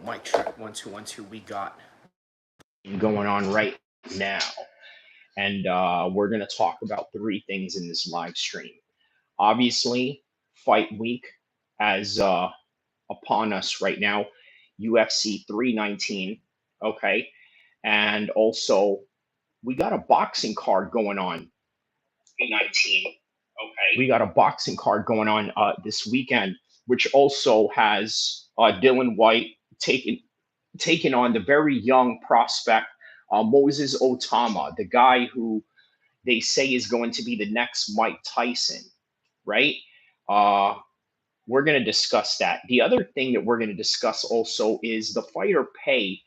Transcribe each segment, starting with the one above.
Mic check 1 2 1 2. We got going on right now. And we're going to talk about three things in this live stream. Obviously, fight week as upon us right now, UFC 319. Okay. And also, we got a boxing card going on. 319. Okay. We got a boxing card going on this weekend, which also has Dylan Whyte taking on the very young prospect Moses Otama, the guy who they say is going to be the next Mike Tyson, right? Uh, we're going to discuss that. The other thing that we're going to discuss also is the fighter pay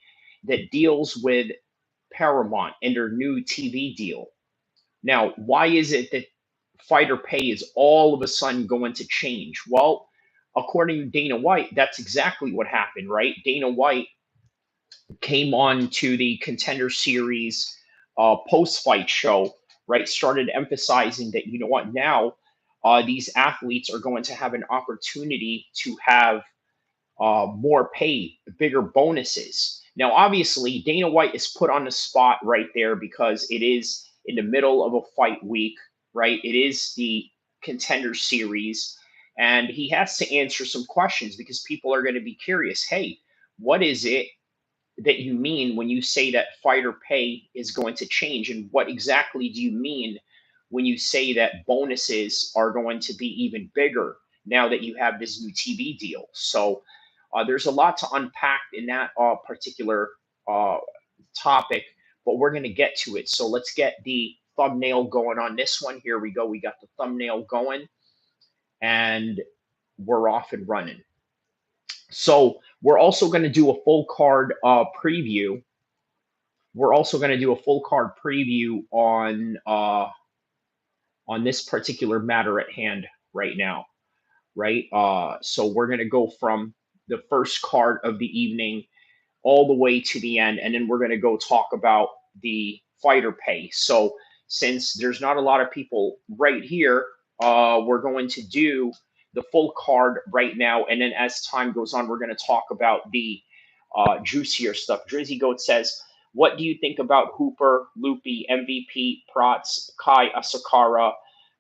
that deals with Paramount and their new TV deal. Now, why is it that fighter pay is all of a sudden going to change? Well, according to Dana White, that's exactly what happened, right? Dana White came on to the Contender Series post-fight show, right? Started emphasizing that, you know what, now these athletes are going to have an opportunity to have more pay, bigger bonuses. Now, obviously, Dana White is put on the spot right there because it is in the middle of a fight week, right? It is the Contender Series, and he has to answer some questions because people are going to be curious. Hey, what is it that you mean when you say that fighter pay is going to change? And what exactly do you mean when you say that bonuses are going to be even bigger now that you have this new TV deal? So there's a lot to unpack in that particular uh, topic, but we're going to get to it. So let's get the thumbnail going on this one. Here we go. We got the thumbnail going and we're off and running. So we're also going to do a full card preview. We're also going to do a full card preview on this particular matter at hand right now, right? So we're going to go from the first card of the evening all the way to the end, and then we're going to go talk about the fighter pay. So since there's not a lot of people right here, we're going to do the full card right now, and then as time goes on, we're going to talk about the juicier stuff. Drizzy Goat says, "What do you think about Hooper, Loopy, MVP, Prats, Kai, Asakara,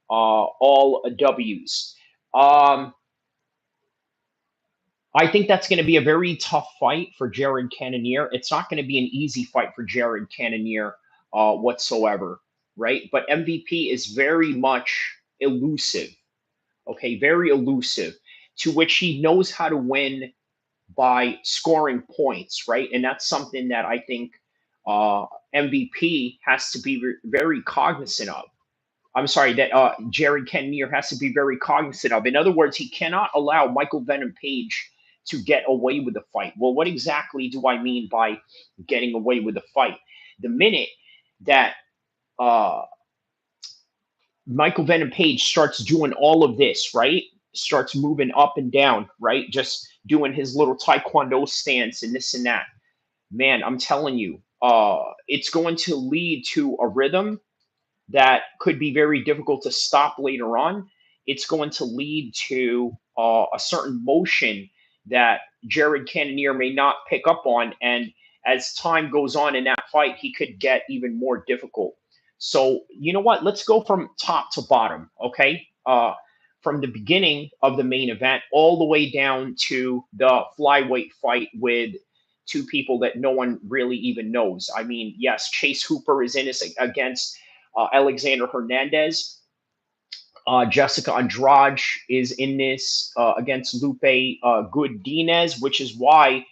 all W's?" I think that's going to be a very tough fight for Jared Cannonier. It's not going to be an easy fight for Jared Cannonier whatsoever, right? But MVP is very much elusive, okay? Very elusive, to which he knows how to win by scoring points, right? And that's something that I think uh, MVP has to be very cognizant of. I'm sorry, that Jared Cannonier has to be very cognizant of. In other words, he cannot allow Michael Venom Page to get away with the fight. Well, what exactly do I mean by getting away with the fight? The minute that uh, Michael Venom Page starts doing all of this, right? Starts moving up and down, right? Just doing his little taekwondo stance and this and that. Man, I'm telling you, it's going to lead to a rhythm that could be very difficult to stop later on. It's going to lead to a certain motion that Jared Cannonier may not pick up on. And as time goes on in that fight, he could get even more difficult. So, you know what? Let's go from top to bottom, okay? From the beginning of the main event all the way down to the flyweight fight with two people that no one really even knows. I mean, yes, Chase Hooper is in this against Alexander Hernandez. Jessica Andrade is in this against Lupe Goodinez, which is why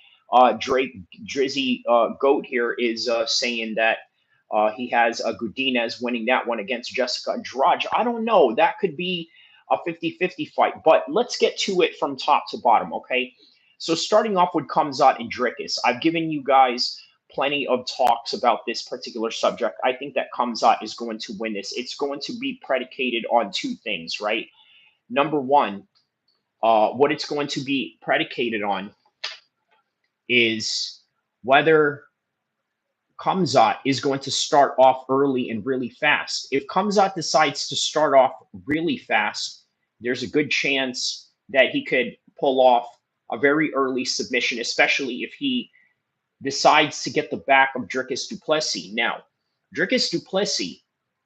Drake Drizzy Goat here is saying that he has Goodinez winning that one against Jessica Andrade. I don't know. That could be a 50-50 fight, but let's get to it from top to bottom, okay? So starting off with Khamzat and Dricus, I've given you guys plenty of talks about this particular subject. I think that Khamzat is going to win this. It's going to be predicated on two things, right? Number one, what it's going to be predicated on is whether Khamzat is going to start off early and really fast. If Khamzat decides to start off really fast, there's a good chance that he could pull off a very early submission, especially if he decides to get the back of Dricus du Plessis. Now, Dricus du Plessis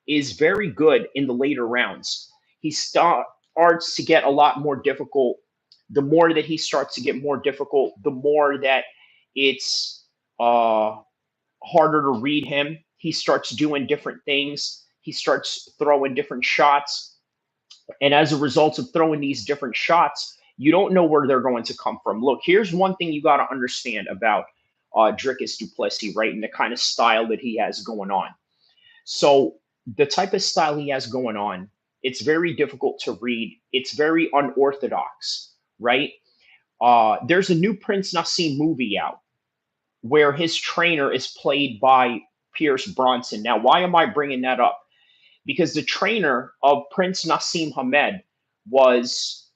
is very good in the later rounds. He starts to get a lot more difficult. The more that he starts to get more difficult, the more that it's harder to read him. He starts doing different things. He starts throwing different shots. And as a result of throwing these different shots, you don't know where they're going to come from. Look, here's one thing you got to understand about Dricus du Plessis, right? And the kind of style that he has going on. So the type of style he has going on, it's very difficult to read. It's very unorthodox, right? There's a new Prince Nassim movie out where his trainer is played by Pierce Bronson. Now, why am I bringing that up? Because the trainer of Prince Nassim Hamed was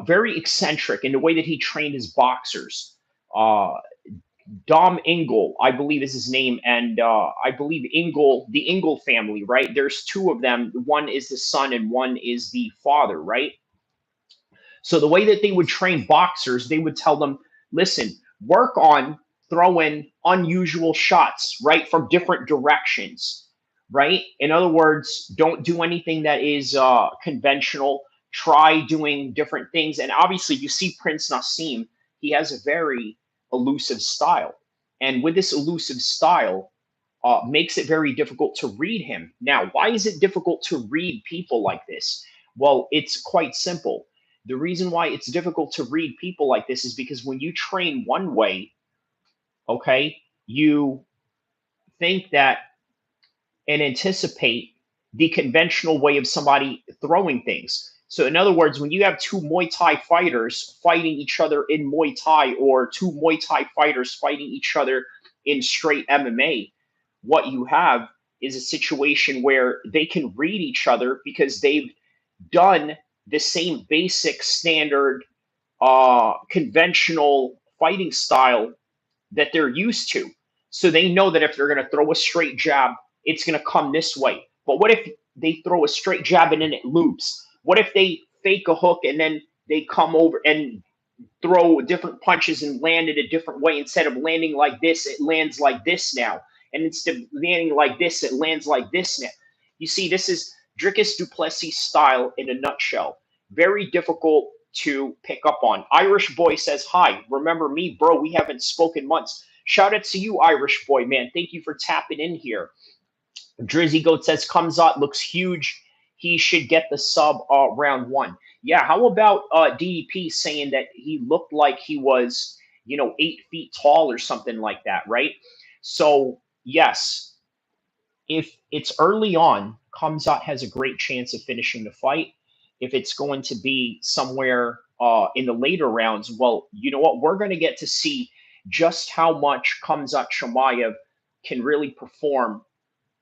very eccentric in the way that he trained his boxers. Uh, Dom Ingle, I believe is his name, and I believe Ingle, the Ingle family, right? There's two of them. One is the son and one is the father, right? So the way that they would train boxers, they would tell them, listen, work on throwing unusual shots, right, from different directions, right? In other words, don't do anything that is conventional. Try doing different things. And obviously, you see Prince Nassim, he has a very elusive style. And with this elusive style, makes it very difficult to read him. Now, why is it difficult to read people like this? Well, it's quite simple. The reason why it's difficult to read people like this is because when you train one way, okay, you think that and anticipate the conventional way of somebody throwing things. So, in other words, when you have two Muay Thai fighters fighting each other in Muay Thai or two Muay Thai fighters fighting each other in straight MMA, what you have is a situation where they can read each other because they've done the same basic standard conventional fighting style that they're used to. So they know that if they're going to throw a straight jab, it's going to come this way. But what if they throw a straight jab and then it loops? What if they fake a hook and then they come over and throw different punches and land it a different way? Instead of landing like this, it lands like this now. And instead of landing like this, it lands like this now. You see, this is Dricus du Plessis style in a nutshell. Very difficult to pick up on. Irish Boy says, hi, remember me, bro? We haven't spoken months. Shout out to you, Irish Boy, man. Thank you for tapping in here. Drizzy Goat says, Khamzat looks huge. He should get the sub round one. Yeah, how about DEP saying that he looked like he was, 8 feet tall or something like that, right? So, yes, if it's early on, Khamzat has a great chance of finishing the fight. If it's going to be somewhere in the later rounds, well, you know what? We're going to get to see just how much Khamzat Chimaev can really perform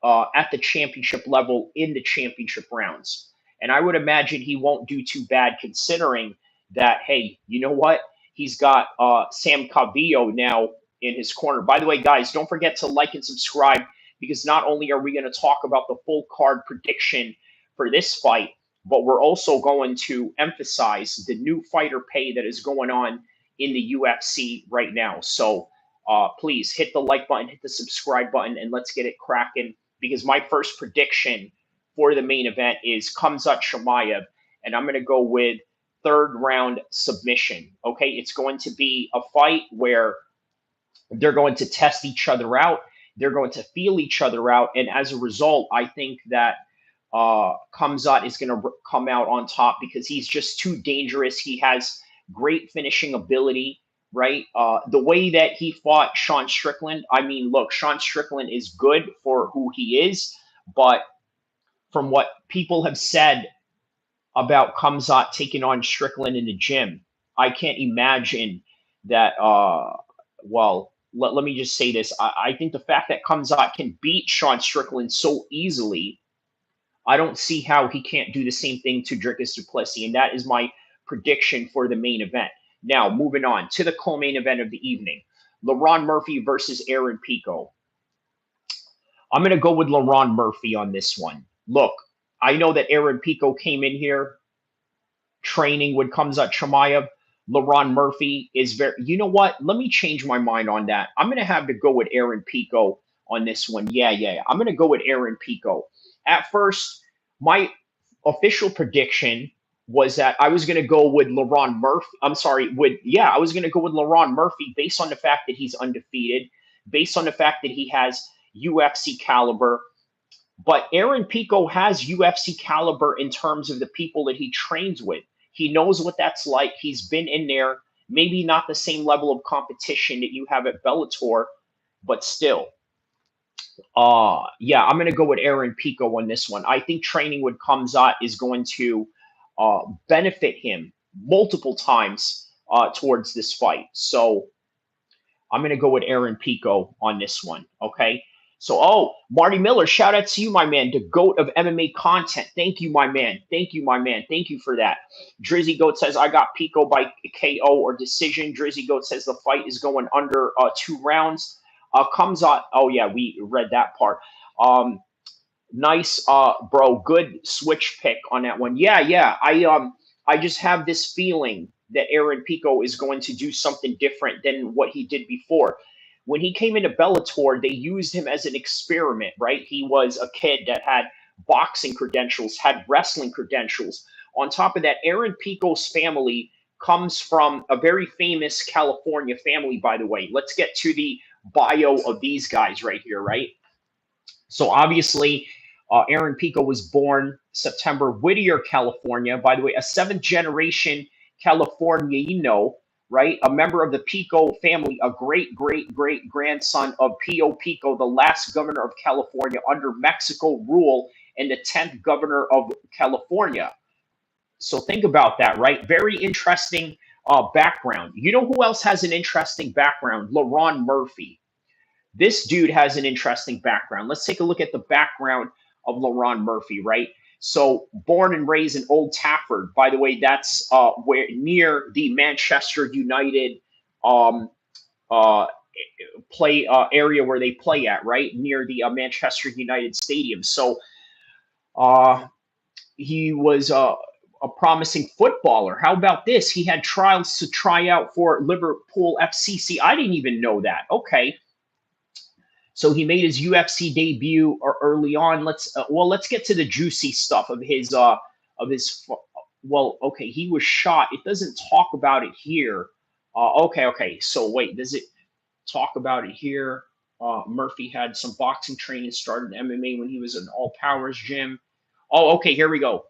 at the championship level in the championship rounds. And I would imagine he won't do too bad considering that, hey, you know what? He's got Sam Cavillo now in his corner. By the way, guys, don't forget to like and subscribe because not only are we going to talk about the full card prediction for this fight, but we're also going to emphasize the new fighter pay that is going on in the UFC right now. So please hit the like button, hit the subscribe button, and let's get it cracking because my first prediction for the main event is Khamzat Chimaev, and I'm going to go with third round submission. Okay, it's going to be a fight where they're going to test each other out. They're going to feel each other out. And as a result, I think that Khamzat is going to come out on top because he's just too dangerous. He has great finishing ability, right? The way that he fought Sean Strickland, I mean, look, Sean Strickland is good for who he is. But from what people have said about Khamzat taking on Strickland in the gym, I can't imagine that, let me just say this. I think the fact that Khamzat can beat Sean Strickland so easily, I don't see how he can't do the same thing to Dricus du Plessis, and that is my prediction for the main event. Now, moving on to the co-main event of the evening, LaRon Murphy versus Aaron Pico. I'm going to go with LaRon Murphy on this one. Look, I know that Aaron Pico came in here training with Khamzat Chimaev. LaRon Murphy is very, you know what? Let me change my mind on that. I'm going to have to go with Aaron Pico on this one. Yeah. I'm going to go with Aaron Pico. At first, my official prediction was that I was going to go with LaRon Murphy. I'm sorry, I was going to go with LaRon Murphy based on the fact that he's undefeated, based on the fact that he has UFC caliber. But Aaron Pico has UFC caliber in terms of the people that he trains with. He knows what that's like. He's been in there, maybe not the same level of competition that you have at Bellator, but still. Yeah, I'm going to go with Aaron Pico on this one. I think training with Khamzat is going to benefit him multiple times towards this fight. So I'm going to go with Aaron Pico on this one. Okay. So, Marty Miller, shout out to you, my man, the GOAT of MMA content. Thank you, my man. Thank you, my man. Thank you for that. Drizzy Goat says, I got Pico by KO or decision. Drizzy Goat says the fight is going under 2 rounds. Comes on. Oh, yeah, we read that part. Nice, bro. Good switch pick on that one. Yeah. I just have this feeling that Aaron Pico is going to do something different than what he did before. When he came into Bellator, they used him as an experiment, right? He was a kid that had boxing credentials, had wrestling credentials. On top of that, Aaron Pico's family comes from a very famous California family, by the way. Let's get to the bio of these guys right here, right? So obviously, Aaron Pico was born September, Whittier, California. By the way, a 7th-generation Californiano, right? A member of the Pico family, a great grandson of Pio Pico, the last governor of California under Mexico rule and the 10th governor of California. So think about that, right? Very interesting background. You know who else has an interesting background? LaRon Murphy. This dude has an interesting background. Let's take a look at the background of LaRon Murphy, right? So, born and raised in Old Trafford. By the way, that's where near the Manchester United um, uh, play area where they play at, right? Near the Manchester United Stadium. So, uh, he was a promising footballer. How about this? He had trials to try out for Liverpool FCC. I didn't even know that. Okay. So he made his UFC debut early on. Let's get to the juicy stuff of his okay, he was shot. It doesn't talk about it here. Okay. So wait, does it talk about it here? Murphy had some boxing training, started MMA when he was in All Powers gym. Oh, okay, here we go.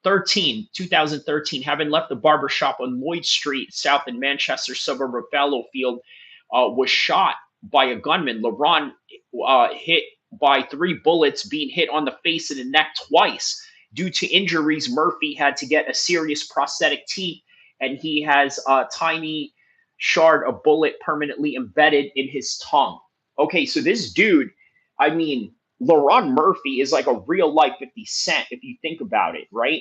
2013, having left the barber shop on Lloyd Street, south in Manchester suburb of Fallowfield, was shot by a gunman. LaRon hit by 3 bullets, being hit on the face and the neck twice. Due to injuries, Murphy had to get a serious prosthetic teeth, and he has a tiny shard of bullet permanently embedded in his tongue. Okay, so this dude, I mean, LaRon Murphy is like a real life 50 Cent if you think about it, right?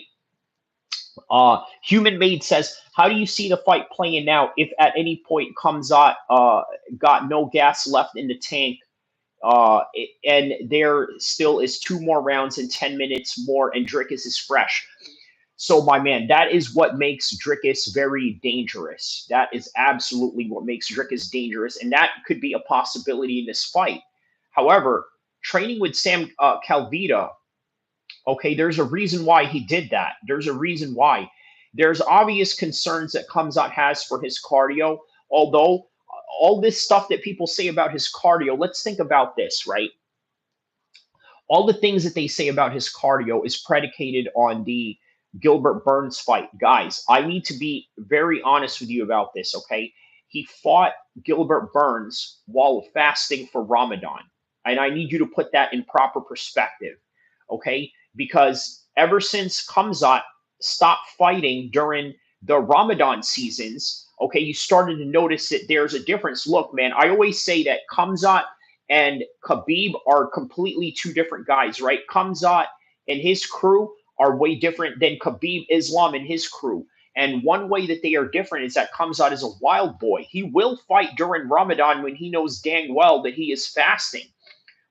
Human Made says, how do you see the fight playing out if at any point Khamzat got no gas left in the tank and there still is 2 more rounds in 10 minutes more and Dricus is fresh? So, my man, that is what makes Dricus very dangerous. That is absolutely what makes Dricus dangerous, and that could be a possibility in this fight. However, training with Sam Calvita, okay, there's a reason why he did that. There's a reason why. There's obvious concerns that Khamzat has for his cardio, although all this stuff that people say about his cardio, let's think about this, right? All the things that they say about his cardio is predicated on the Gilbert Burns fight. Guys, I need to be very honest with you about this, okay? He fought Gilbert Burns while fasting for Ramadan. And I need you to put that in proper perspective, okay? Because ever since Khamzat stopped fighting during the Ramadan seasons, okay, you started to notice that there's a difference. Look, man, I always say that Khamzat and Khabib are completely 2 different guys, right? Khamzat and his crew are way different than Khabib Islam and his crew. And one way that they are different is that Khamzat is a wild boy. He will fight during Ramadan when he knows dang well that he is fasting.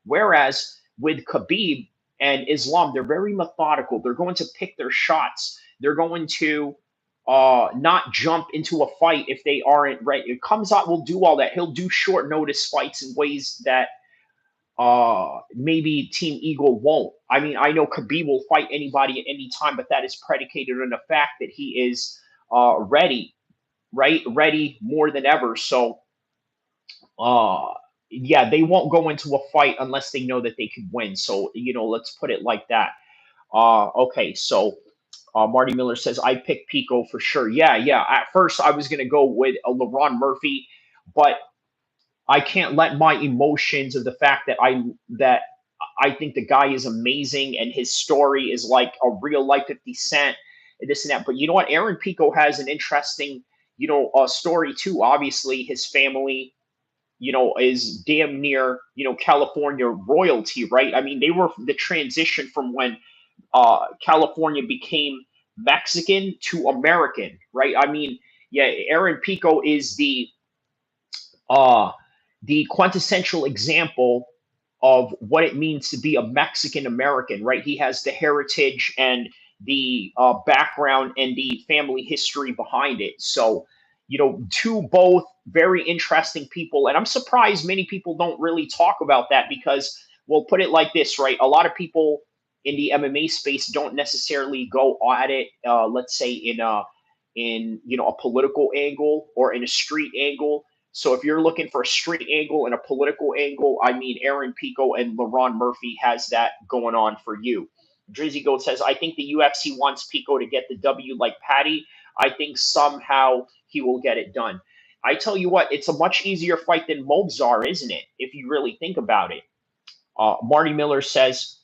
Whereas with Khabib and Islam, they're very methodical. They're going to pick their shots. They're going to not jump into a fight if they aren't ready. Khamzat will do all that. He'll do short notice fights in ways that maybe Team Eagle won't. I mean, I know Khabib will fight anybody at any time, but that is predicated on the fact that he is ready, right? Ready more than ever. So, uh, yeah, they won't go into a fight unless they know that they could win. So, let's put it like that. Okay, so Marty Miller says I picked Pico for sure. Yeah, yeah. At first, I was gonna go with a LeBron Murphy, but I can't let my emotions of the fact that I think the guy is amazing and his story is like a real life 50 Cent and this and that. But you know what? Aaron Pico has an interesting, story too. Obviously, his family, is damn near, California royalty, right? I mean, they were the transition from when California became Mexican to American, right? I mean, yeah, Aaron Pico is uh, the quintessential example of what it means to be a Mexican American, right? He has the heritage and the background and the family history behind it. So, two both very interesting people. And I'm surprised many people don't really talk about that because, well, put it like this, right? A lot of people in the MMA space don't necessarily go at it, let's say in a political angle or in a street angle. So if you're looking for a street angle and a political angle, I mean, Aaron Pico and LaRon Murphy has that going on for you. Drizzy Goat says, I think the UFC wants Pico to get the W like Patty. I think somehow he will get it done. I tell you what, it's a much easier fight than Mobzar, isn't it? If you really think about it. Marty Miller says,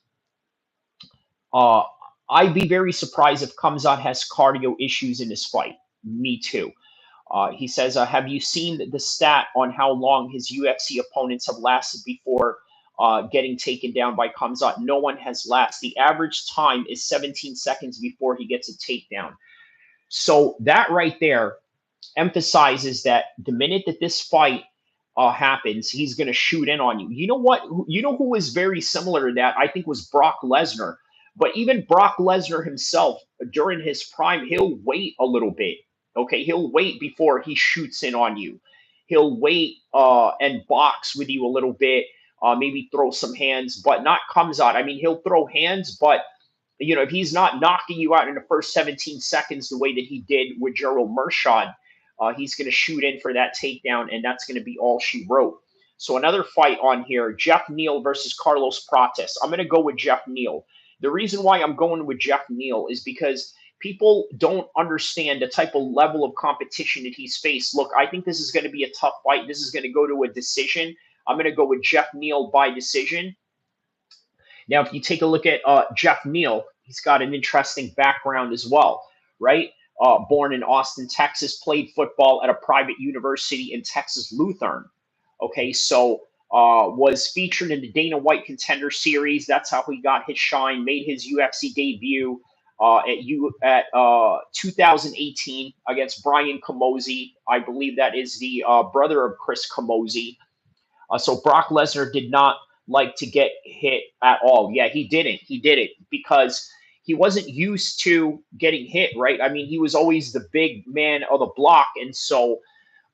uh, I'd be very surprised if Kamzat has cardio issues in this fight. Me too. He says, have you seen the stat on how long his UFC opponents have lasted before getting taken down by Khamzat? No one has lasted. The average time is 17 seconds before he gets a takedown. So that right there emphasizes that the minute that this fight happens, he's going to shoot in on you. You know what? You know who was very similar to that? I think was Brock Lesnar. But even Brock Lesnar himself, during his prime, he'll wait a little bit. Okay, he'll wait before he shoots in on you. He'll wait and box with you a little bit, maybe throw some hands, but not comes out. I mean, he'll throw hands, but if he's not knocking you out in the first 17 seconds the way that he did with Gerald Mershad, he's going to shoot in for that takedown, and that's going to be all she wrote. So another fight on here, Jeff Neal versus Carlos Prates. I'm going to go with Jeff Neal. The reason why I'm going with Jeff Neal is because people don't understand the type of level of competition that he's faced. Look, I think this is going to be a tough fight. This is going to go to a decision. I'm going to go with Jeff Neal by decision. Now, if you take a look at Jeff Neal, he's got an interesting background as well, right? Born in Austin, Texas, played football at a private university in Texas Lutheran. Okay, so was featured in the Dana White Contender Series. That's how he got his shine. Made his UFC debut at 2018 against Brian Camozzi. I believe that is the brother of Chris Camozzi. So Brock Lesnar did not like to get hit at all. Yeah, he didn't. He did it because he wasn't used to getting hit, right? I mean, he was always the big man of the block. And so,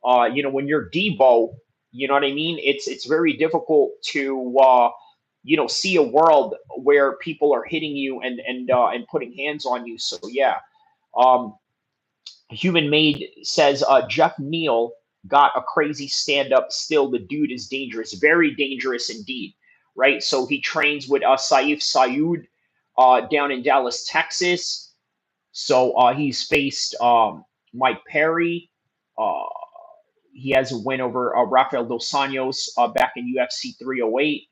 when you're Debo, you know what I mean? It's very difficult to, see a world where people are hitting you and putting hands on you. So, yeah. Human Made says Jeff Neal got a crazy stand up. Still, the dude is dangerous, very dangerous indeed, right? So he trains with Saif Sayoud down in Dallas, Texas. So he's faced Mike Perry. Uh, he has a win over Rafael Dos Anjos back in UFC 308.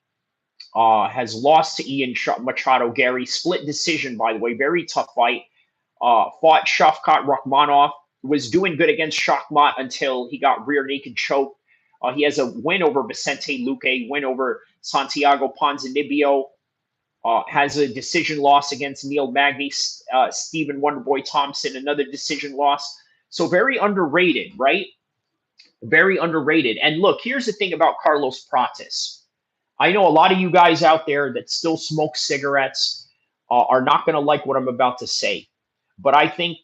Has lost to Ian Machado Gary. Split decision, by the way. Very tough fight. Fought Shavkat Rakhmonov, was doing good against Shachmat until he got rear naked choked. He has a win over Vicente Luque, win over Santiago Ponzinibbio, has a decision loss against Neil Magny, Stephen Wonderboy Thompson, another decision loss. So very underrated, right? Very underrated. And look, here's the thing about Carlos Prates. I know a lot of you guys out there that still smoke cigarettes are not going to like what I'm about to say. But I think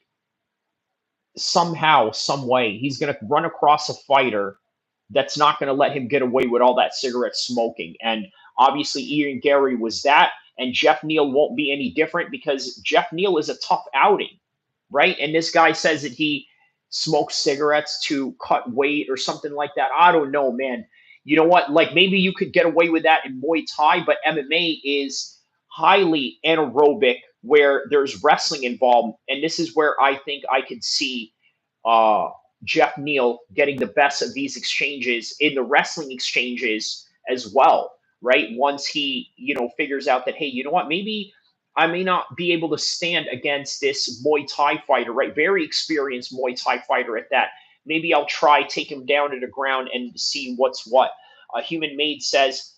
somehow, some way, he's going to run across a fighter that's not going to let him get away with all that cigarette smoking. And obviously, Ian Gary was that, and Jeff Neal won't be any different because Jeff Neal is a tough outing, right? And this guy says that he smokes cigarettes to cut weight or something like that. I don't know, man. You know what? Like maybe you could get away with that in Muay Thai, but MMA is highly anaerobic where there's wrestling involved. And this is where I think I could see uh, Jeff Neal getting the best of these exchanges in the wrestling exchanges as well, right? Once he, figures out that, hey, you know what, maybe I may not be able to stand against this Muay Thai fighter, right? Very experienced Muay Thai fighter at that. Maybe I'll try take him down to the ground and see what's what. Human Made says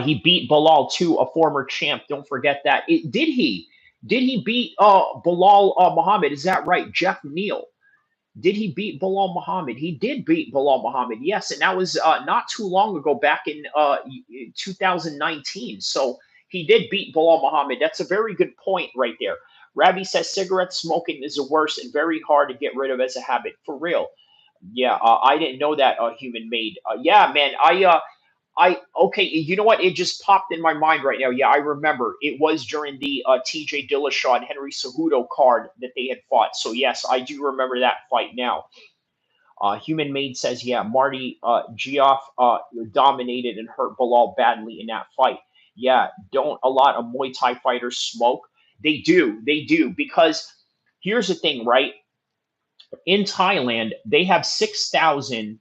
he beat Bilal too, a former champ. Don't forget that. Did he? Did he beat Bilal Muhammad? Is that right? Jeff Neal. Did he beat Bilal Muhammad? He did beat Bilal Muhammad, yes, and that was not too long ago, back in 2019. So he did beat Bilal Muhammad. That's a very good point right there. Ravi says cigarette smoking is the worst and very hard to get rid of as a habit. For real. Yeah, I didn't know that. Human Made. Yeah, man. Okay, you know what? It just popped in my mind right now. Yeah, I remember. It was during the TJ Dillashaw and Henry Cejudo card that they had fought. So yes, I do remember that fight now. Human Made says, yeah, Marty Geoff dominated and hurt Bilal badly in that fight. Yeah, don't a lot of Muay Thai fighters smoke? They do, because here's the thing, right? In Thailand, they have 6,000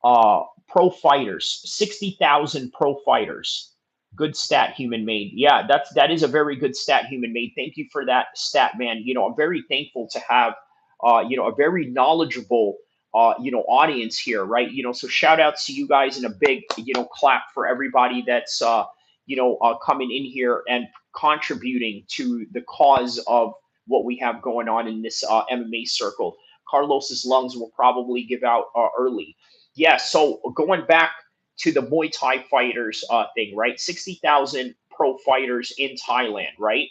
pro fighters, 60,000 pro fighters. Good stat, Human Made. Yeah, that is a very good stat, Human Made. Thank you for that stat, man. I'm very thankful to have a very knowledgeable audience here, right? So shout outs to you guys and a big clap for everybody that's coming in here and contributing to the cause of what we have going on in this MMA circle. Carlos's lungs will probably give out early. Yeah, so going back to the Muay Thai fighters thing, right? 60,000 pro fighters in Thailand, right?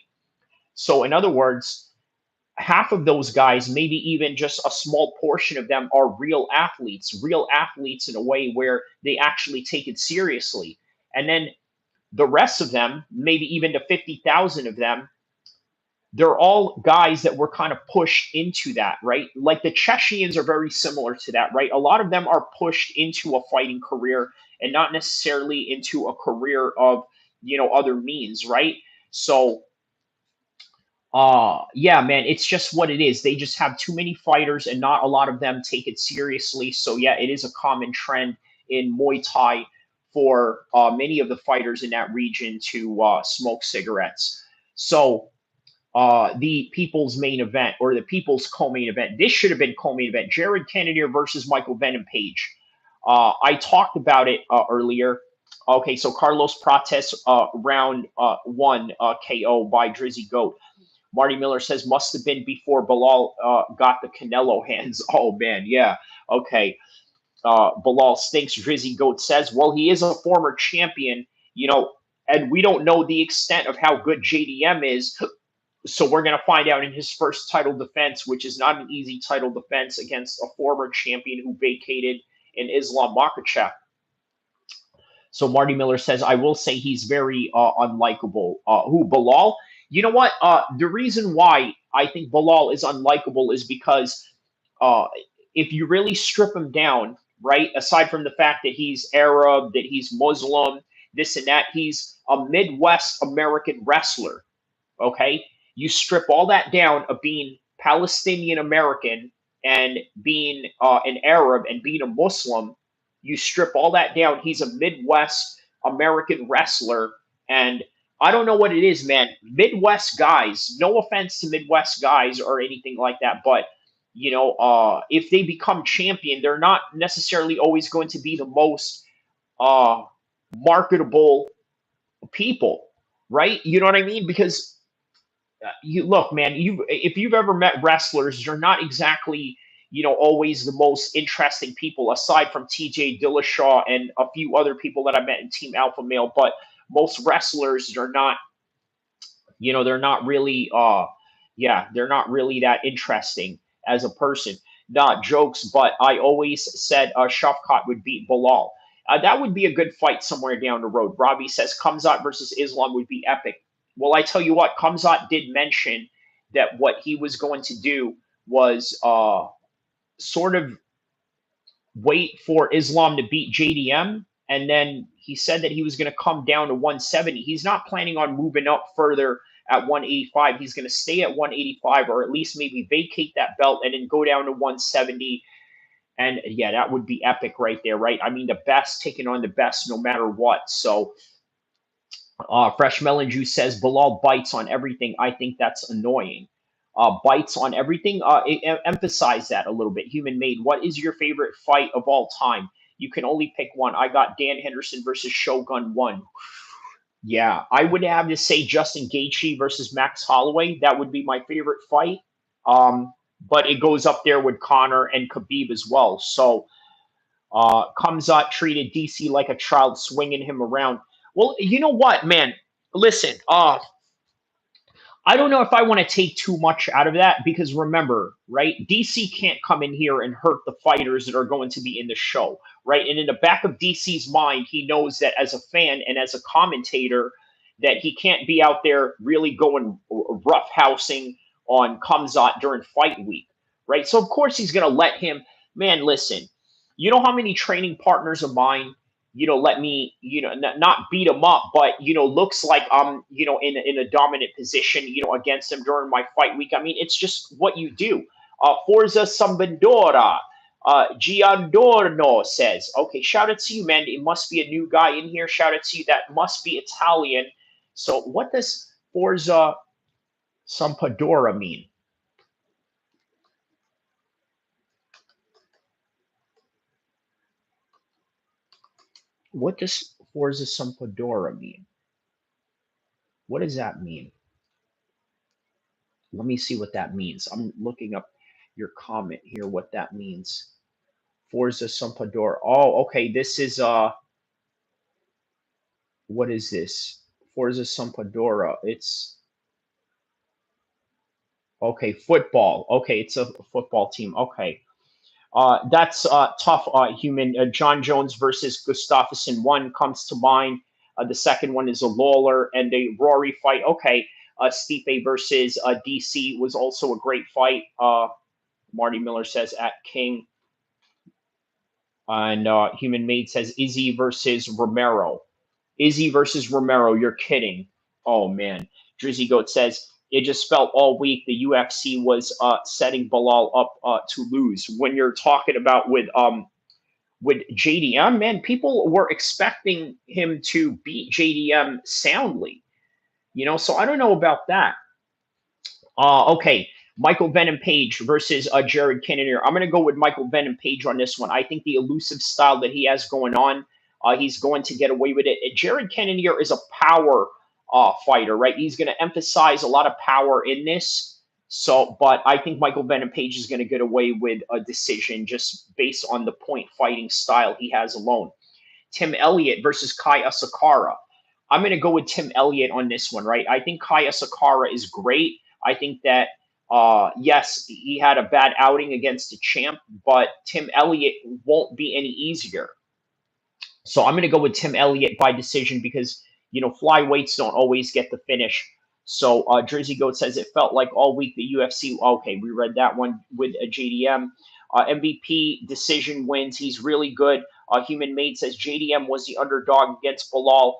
So, in other words, half of those guys, maybe even just a small portion of them, are real athletes in a way where they actually take it seriously. And then the rest of them, maybe even the 50,000 of them, they're all guys that were kind of pushed into that, right? Like the Chechens are very similar to that, right? A lot of them are pushed into a fighting career and not necessarily into a career of, other means, right? So, yeah, man, it's just what it is. They just have too many fighters and not a lot of them take it seriously. So, yeah, it is a common trend in Muay Thai for many of the fighters in that region to smoke cigarettes. So, the people's main event or the people's co-main event. This should have been co-main event. Jared Cannonier versus Michael Venom Page. I talked about it earlier. Okay, so Carlos Prates round one KO by Drizzy Goat. Marty Miller says must have been before Bilal got the Canelo hands. Oh man, yeah. Okay. Bilal stinks. Drizzy Goat says, well, he is a former champion, and we don't know the extent of how good JDM is. So we're going to find out in his first title defense, which is not an easy title defense against a former champion who vacated in Islam Makhachev. So Marty Miller says, I will say he's very unlikable. Who, Bilal? You know what? The reason why I think Bilal is unlikable is because uh, if you really strip him down, right, aside from the fact that he's Arab, that he's Muslim, this and that, he's a Midwest American wrestler. Okay, you strip all that down of being Palestinian American and being an Arab and being a Muslim. You strip all that down. He's a Midwest American wrestler, and I don't know what it is, man. Midwest guys. No offense to Midwest guys or anything like that, but if they become champion, they're not necessarily always going to be the most uh, marketable people, right? You know what I mean? Because you look, man, if you've ever met wrestlers, you're not exactly, always the most interesting people aside from TJ Dillashaw and a few other people that I met in Team Alpha Male. But most wrestlers are not, they're not really, yeah, they're not really that interesting as a person. Not jokes, but I always said Shafkat would beat Bilal. That would be a good fight somewhere down the road. Robbie says Khamzat versus Islam would be epic. Well, I tell you what, Khamzat did mention that what he was going to do was sort of wait for Islam to beat JDM. And then he said that he was going to come down to 170. He's not planning on moving up further at 185. He's going to stay at 185 or at least maybe vacate that belt and then go down to 170. And yeah, that would be epic right there, right? I mean, the best taking on the best no matter what. So Fresh Melon Juice says Bilal bites on everything. I think that's annoying. Bites on everything. Emphasize that a little bit. Human Made. What is your favorite fight of all time? You can only pick one. I got Dan Henderson versus Shogun 1. Yeah, I would have to say Justin Gaethje versus Max Holloway. That would be my favorite fight. But it goes up there with Connor and Khabib as well. So Khamzat treated DC like a child, swinging him around. Well, you know what, man? Listen, I don't know if I want to take too much out of that because remember, right? DC can't come in here and hurt the fighters that are going to be in the show, right? And in the back of DC's mind, he knows that as a fan and as a commentator, that he can't be out there really going roughhousing on Khamzat during fight week, right? So of course he's going to let him. Man, listen, you know how many training partners of mine let me, not beat him up, but, looks like I'm, in a dominant position, against him during my fight week. I mean, it's just what you do. Forza Sambandora, Giandorno says, okay, shout out to you, man. It must be a new guy in here. Shout out to you. That must be Italian. So what does Forza Sampadora mean? What does Forza Sampadora mean? What does that mean? Let me see what that means. I'm looking up your comment here, what that means. Forza Sampadora. Oh, okay. This is what is this? Forza Sampadora. It's okay, football. Okay, it's a football team. Okay. That's tough, human. John Jones versus Gustafsson 1 comes to mind. The second one is a Lawler and a Rory fight. Okay. Stipe versus DC was also a great fight. Marty Miller says at King. And Human Made says Izzy versus Romero. Izzy versus Romero. You're kidding. Oh, man. Drizzy Goat says, it just felt all week the UFC was setting Bilal up to lose. When you're talking about with JDM, man, people were expecting him to beat JDM soundly. So I don't know about that. Okay, Michael Venom Page versus Jared Cannonier. I'm going to go with Michael Venom Page on this one. I think the elusive style that he has going on, he's going to get away with it. Jared Cannonier is a power fighter, right? He's going to emphasize a lot of power in this. So, but I think Michael Venom Page is going to get away with a decision just based on the point fighting style he has alone. Tim Elliott versus Kai Asakara. I'm going to go with Tim Elliott on this one, right? I think Kai Asakara is great. I think that, yes, he had a bad outing against the champ, but Tim Elliott won't be any easier. So I'm going to go with Tim Elliott by decision because, flyweights don't always get the finish. So Jersey Goat says it felt like all week the UFC. Okay, we read that one with a JDM. MVP decision wins. He's really good. Human Made says JDM was the underdog against Bilal.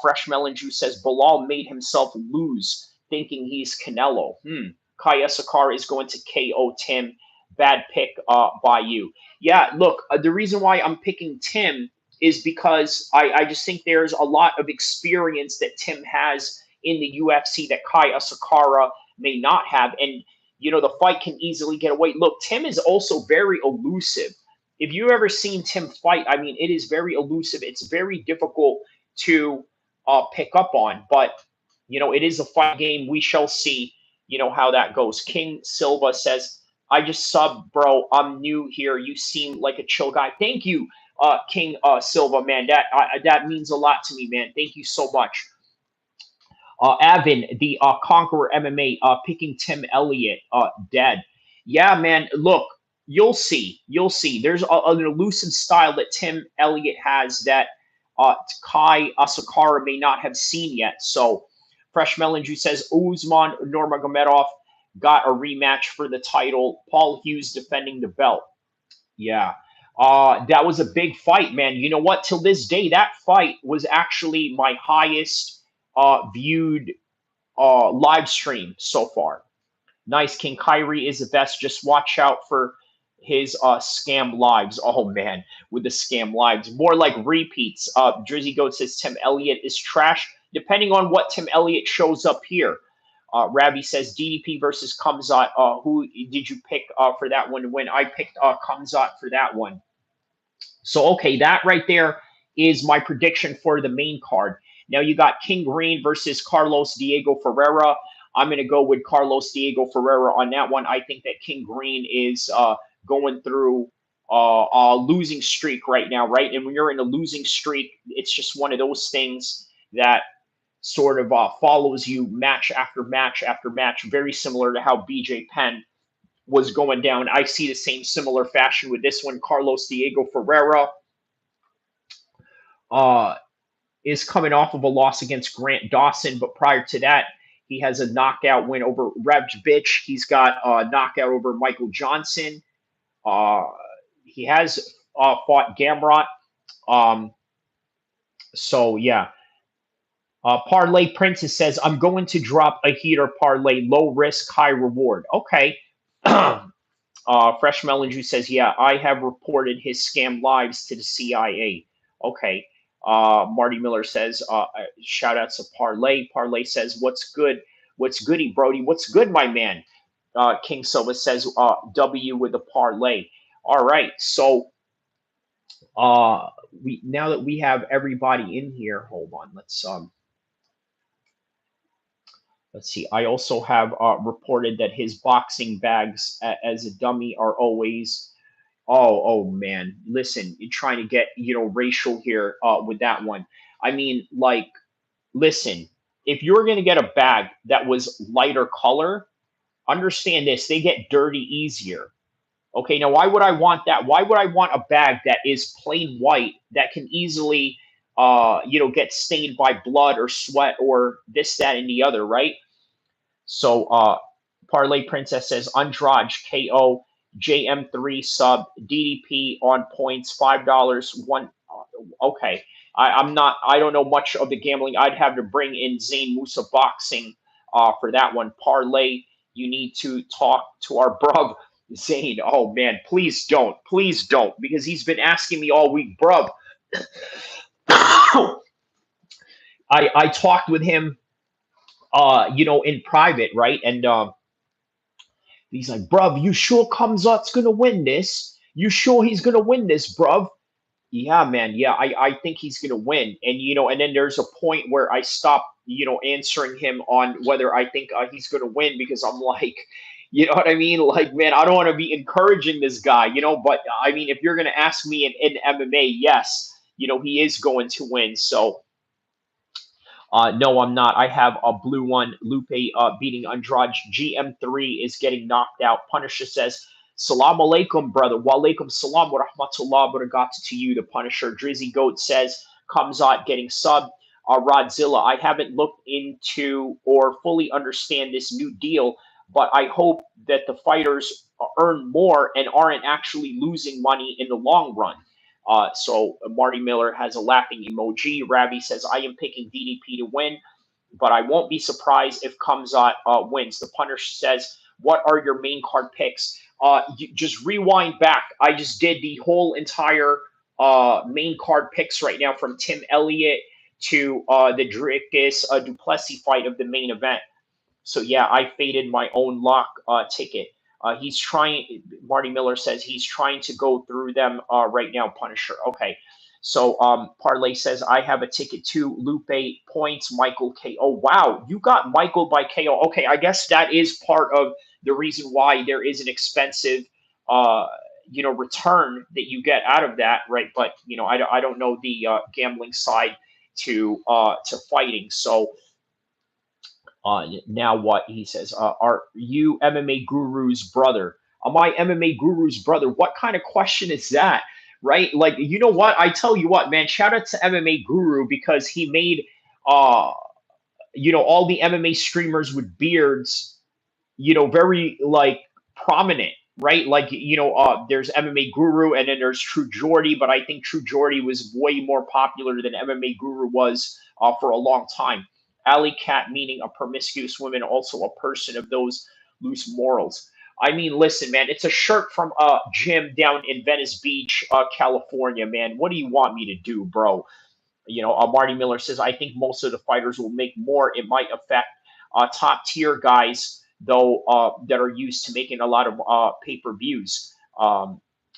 Fresh Melon Juice says Bilal made himself lose thinking he's Canelo. Kai Sakar is going to KO Tim. Bad pick by you. Yeah, look, the reason why I'm picking Tim is because I just think there's a lot of experience that Tim has in the UFC that Kai Asakara may not have. And, the fight can easily get away. Look, Tim is also very elusive. If you've ever seen Tim fight, I mean, it is very elusive. It's very difficult to pick up on. But, it is a fight game. We shall see, how that goes. King Silva says, I just subbed, bro. I'm new here. You seem like a chill guy. Thank you, King Silva, man. That means a lot to me, man. Thank you so much. Avin, the Conqueror MMA, picking Tim Elliott, dead. Yeah, man. Look, you'll see. You'll see. There's an elusive style that Tim Elliott has that Kai Asakara may not have seen yet. So, Fresh Melon Juice says Usman Nurmagomedov got a rematch for the title. Paul Hughes defending the belt. Yeah. That was a big fight, man. You know what? Till this day, that fight was actually my highest viewed live stream so far. Nice. King Kyrie is the best. Just watch out for his scam lives. Oh man, with the scam lives. More like repeats. Drizzy Goat says Tim Elliott is trash. Depending on what Tim Elliott shows up here. Ravi says DDP versus Khamzat. Who did you pick for that one to win? I picked Khamzat for that one. So, okay, that right there is my prediction for the main card. Now you got King Green versus Carlos Diego Ferreira. I'm going to go with Carlos Diego Ferreira on that one. I think that King Green is going through a losing streak right now, right? And when you're in a losing streak, it's just one of those things that sort of follows you match after match after match, very similar to how BJ Penn was going down. I see the same similar fashion with this one. Carlos Diego Ferreira uh, is coming off of a loss against Grant Dawson, but prior to that, he has a knockout win over Revj Bitch. He's got a knockout over Michael Johnson. Uh, he has fought Gamrot. Um, so, yeah. Parlay Princess says, I'm going to drop a heater parlay, low risk, high reward. Okay. Fresh Melon Juice says, yeah, I have reported his scam lives to the CIA. Okay. Marty Miller says, shout out to Parlay. Parlay says, what's good? What's goody, Brody? What's good, my man? King Silva says, W with the parlay. All right. So we now that we have everybody in here, hold on. Let's see. I also have reported that his boxing bags as a dummy are always. Oh man. Listen, you're trying to get racial here with that one. I mean, like, listen. If you're gonna get a bag that was lighter color, understand this: they get dirty easier. Okay. Now, why would I want that? Why would I want a bag that is plain white that can easily, get stained by blood or sweat or this, that, and the other, right? So Parlay Princess says Andrade KO JM3 sub DDP on points $5 one. Okay, I'm not. I don't know much of the gambling. I'd have to bring in Zane Musa boxing for that one. Parlay, you need to talk to our bruv Zane. Oh man, please don't, because he's been asking me all week, bruv. I talked with him, in private, right, and he's like, bruv, you sure Kamzat's gonna win this? You sure he's gonna win this, bruv? Yeah, man. Yeah, I think he's gonna win. And and then there's a point where I stop, answering him on whether I think he's gonna win, because I'm like, you know what I mean? Like, man, I don't want to be encouraging this guy, But I mean, if you're gonna ask me in MMA, yes, he is going to win. So no, I'm not. I have a blue one. Lupe beating Andrade. GM3 is getting knocked out. Punisher says, Salam alaikum, brother. Wa alaikum salam wa rahmatullah wa barakatuh to you, the Punisher. Drizzy Goat says, Kamzat getting sub. Rodzilla, I haven't looked into or fully understand this new deal, but I hope that the fighters earn more and aren't actually losing money in the long run. So Marty Miller has a laughing emoji. Ravi says, I am picking DDP to win, but I won't be surprised if Kamzat wins. The Punisher says, what are your main card picks? Just rewind back. I just did the whole entire main card picks right now, from Tim Elliott to the Dricus Duplessis fight of the main event. So yeah, I faded my own lock ticket. He's trying. Marty Miller says he's trying to go through them right now. Punisher. Okay. So Parlay says I have a ticket too. Lupe points. Michael KO. Wow, you got Michael by KO. Okay, I guess that is part of the reason why there is an expensive, return that you get out of that, right? But I don't know the gambling side to fighting. So now what he says, are you MMA Guru's brother? Am I MMA Guru's brother? What kind of question is that? Right? Like, you know what? I tell you what, man, shout out to MMA Guru because he made uh all the MMA streamers with beards, very like prominent, right? Like, there's MMA Guru and then there's True Jordy, but I think True Jordy was way more popular than MMA Guru was for a long time. Alley Cat, meaning a promiscuous woman, also a person of those loose morals. I mean, listen, man, it's a shirt from a gym down in Venice Beach, California, man. What do you want me to do, bro? Marty Miller says, I think most of the fighters will make more. It might affect top tier guys, though, that are used to making a lot of pay per views.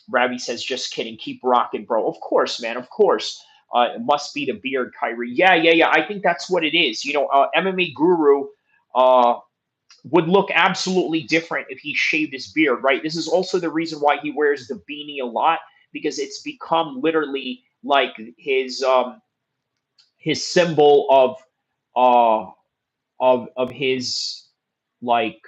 Ravi says, just kidding. Keep rocking, bro. Of course, man. Of course. It must be the beard, Kyrie. Yeah, yeah, yeah. I think that's what it is. MMA Guru uh, would look absolutely different if he shaved his beard, right? This is also the reason why he wears the beanie a lot because it's become literally like his symbol uh of his, like,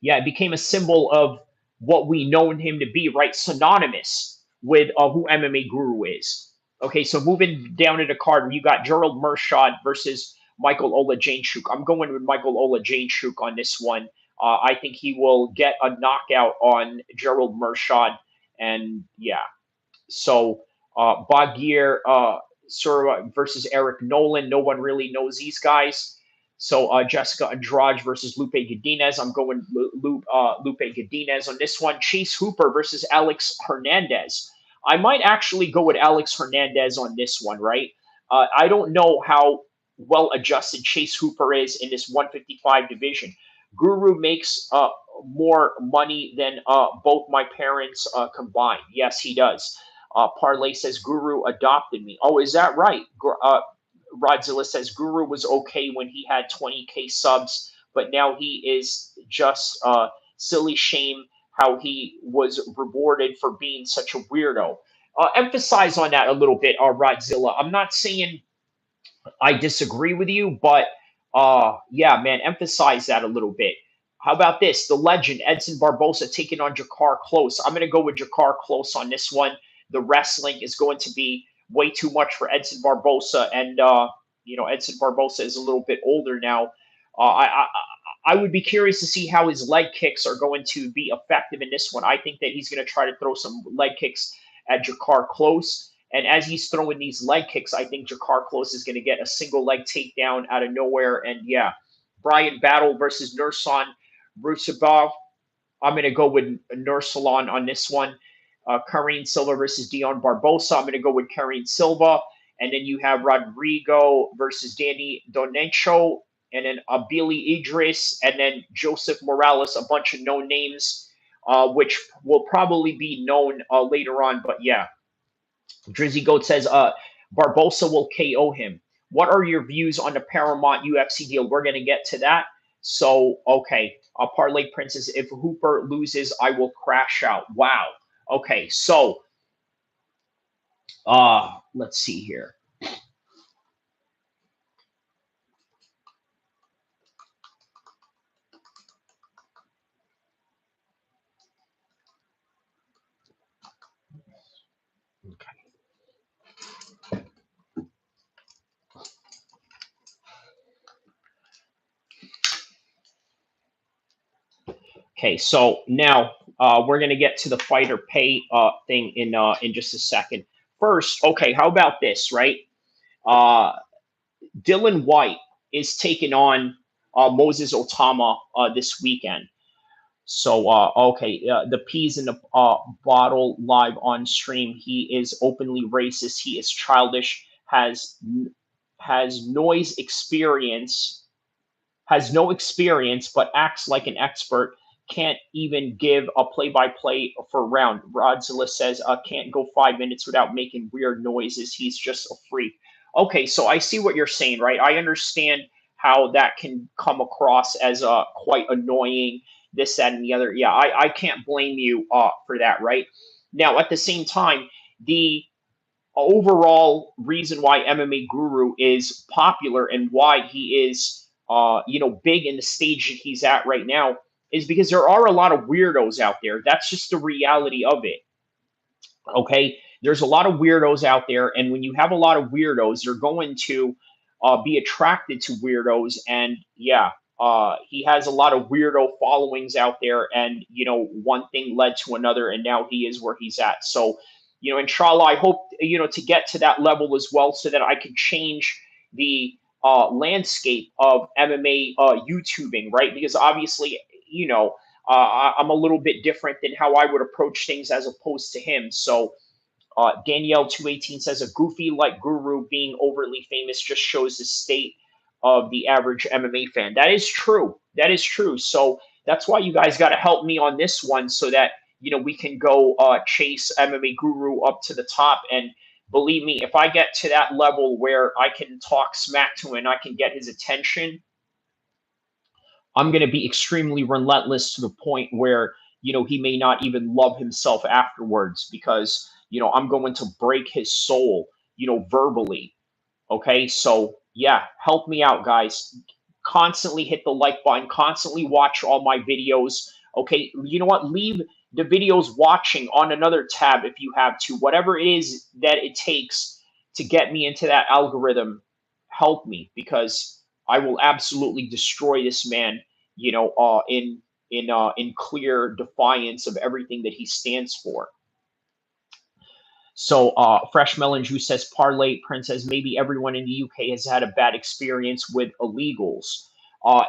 yeah, it became a symbol of what we know him to be, right? Synonymous with who MMA Guru is. Okay, so moving down to the card, you got Gerald Mershad versus Michael Olajanchuk. I'm going with Michael Olajanchuk on this one. I think he will get a knockout on Gerald Mershad, and yeah, so Bagir Sura versus Eric Nolan. No one really knows these guys. So Jessica Andrade versus Lupe Godinez. I'm going Lupe Godinez on this one. Chase Hooper versus Alex Hernandez. I might actually go with Alex Hernandez on this one, right? I don't know how well adjusted Chase Hooper is in this 155 division. Guru makes more money than both my parents combined. Yes, he does. Parlay says Guru adopted me. Oh, is that right? Rodzilla says Guru was okay when he had 20K subs, but now he is just silly shame how he was rewarded for being such a weirdo. Emphasize on that a little bit, Rodzilla. I'm not saying I disagree with you, but yeah, man, emphasize that a little bit. How about this? The legend Edson Barbosa taking on Jakar Close. I'm going to go with Jakar Close on this one. The wrestling is going to be way too much for Edson Barbosa, and Edson Barbosa is a little bit older now. I would be curious to see how his leg kicks are going to be effective in this one. I think that he's going to try to throw some leg kicks at Jakar Close. And as he's throwing these leg kicks, I think Jakar Close is going to get a single leg takedown out of nowhere. And yeah, Brian Battle versus Nursan Rusabov. I'm going to go with Nursulon on this one. Karine Silva versus Dion Barbosa. I'm going to go with Karine Silva. And then you have Rodrigo versus Danny Donencho. And then Abili Idris. And then Joseph Morales, a bunch of no names, which will probably be known later on. But yeah, Drizzy Goat says Barbosa will KO him. What are your views on the Paramount UFC deal? We're going to get to that. So, okay. Parlay Princess, if Hooper loses, I will crash out. Wow. Okay, so let's see here. Okay, so now we're gonna get to the fighter pay thing in just a second. First, okay, how about this, right? Uh, Dylan Whyte is taking on Moses Otama this weekend. So, okay, the peas in the bottle live on stream. He is openly racist. He is childish. Has noise experience. Has no experience, but acts like an expert. Can't even give a play-by-play for a round. Rodzilla says can't go 5 minutes without making weird noises. He's just a freak. Okay, so I see what you're saying, right? I understand how that can come across as quite annoying, this, that, and the other. Yeah, I can't blame you for that, right? Now, at the same time, the overall reason why MMA Guru is popular and why he is, big in the stage that he's at right now is because there are a lot of weirdos out there. That's just the reality of it. Okay, there's a lot of weirdos out there, and when you have a lot of weirdos, you're going to be attracted to weirdos. And yeah, he has a lot of weirdo followings out there, and one thing led to another, and now he is where he's at. So inshallah, I hope to get to that level as well, so that I can change the landscape of MMA YouTubing, right? Because obviously, I'm a little bit different than how I would approach things as opposed to him. So Danielle 218 says a goofy like Guru being overly famous just shows the state of the average MMA fan. That is true. That is true. So that's why you guys got to help me on this one, so that we can go chase MMA Guru up to the top. And believe me, if I get to that level where I can talk smack to him and I can get his attention, I'm going to be extremely relentless to the point where, he may not even love himself afterwards, because, I'm going to break his soul, verbally. Okay. So, yeah, help me out, guys. Constantly hit the like button, constantly watch all my videos. Okay. You know what? Leave the videos watching on another tab if you have to. Whatever it is that it takes to get me into that algorithm, help me, because I will absolutely destroy this man, in clear defiance of everything that he stands for. So, Fresh Melon Juice says, Parlay Prince says, maybe everyone in the UK has had a bad experience with illegals.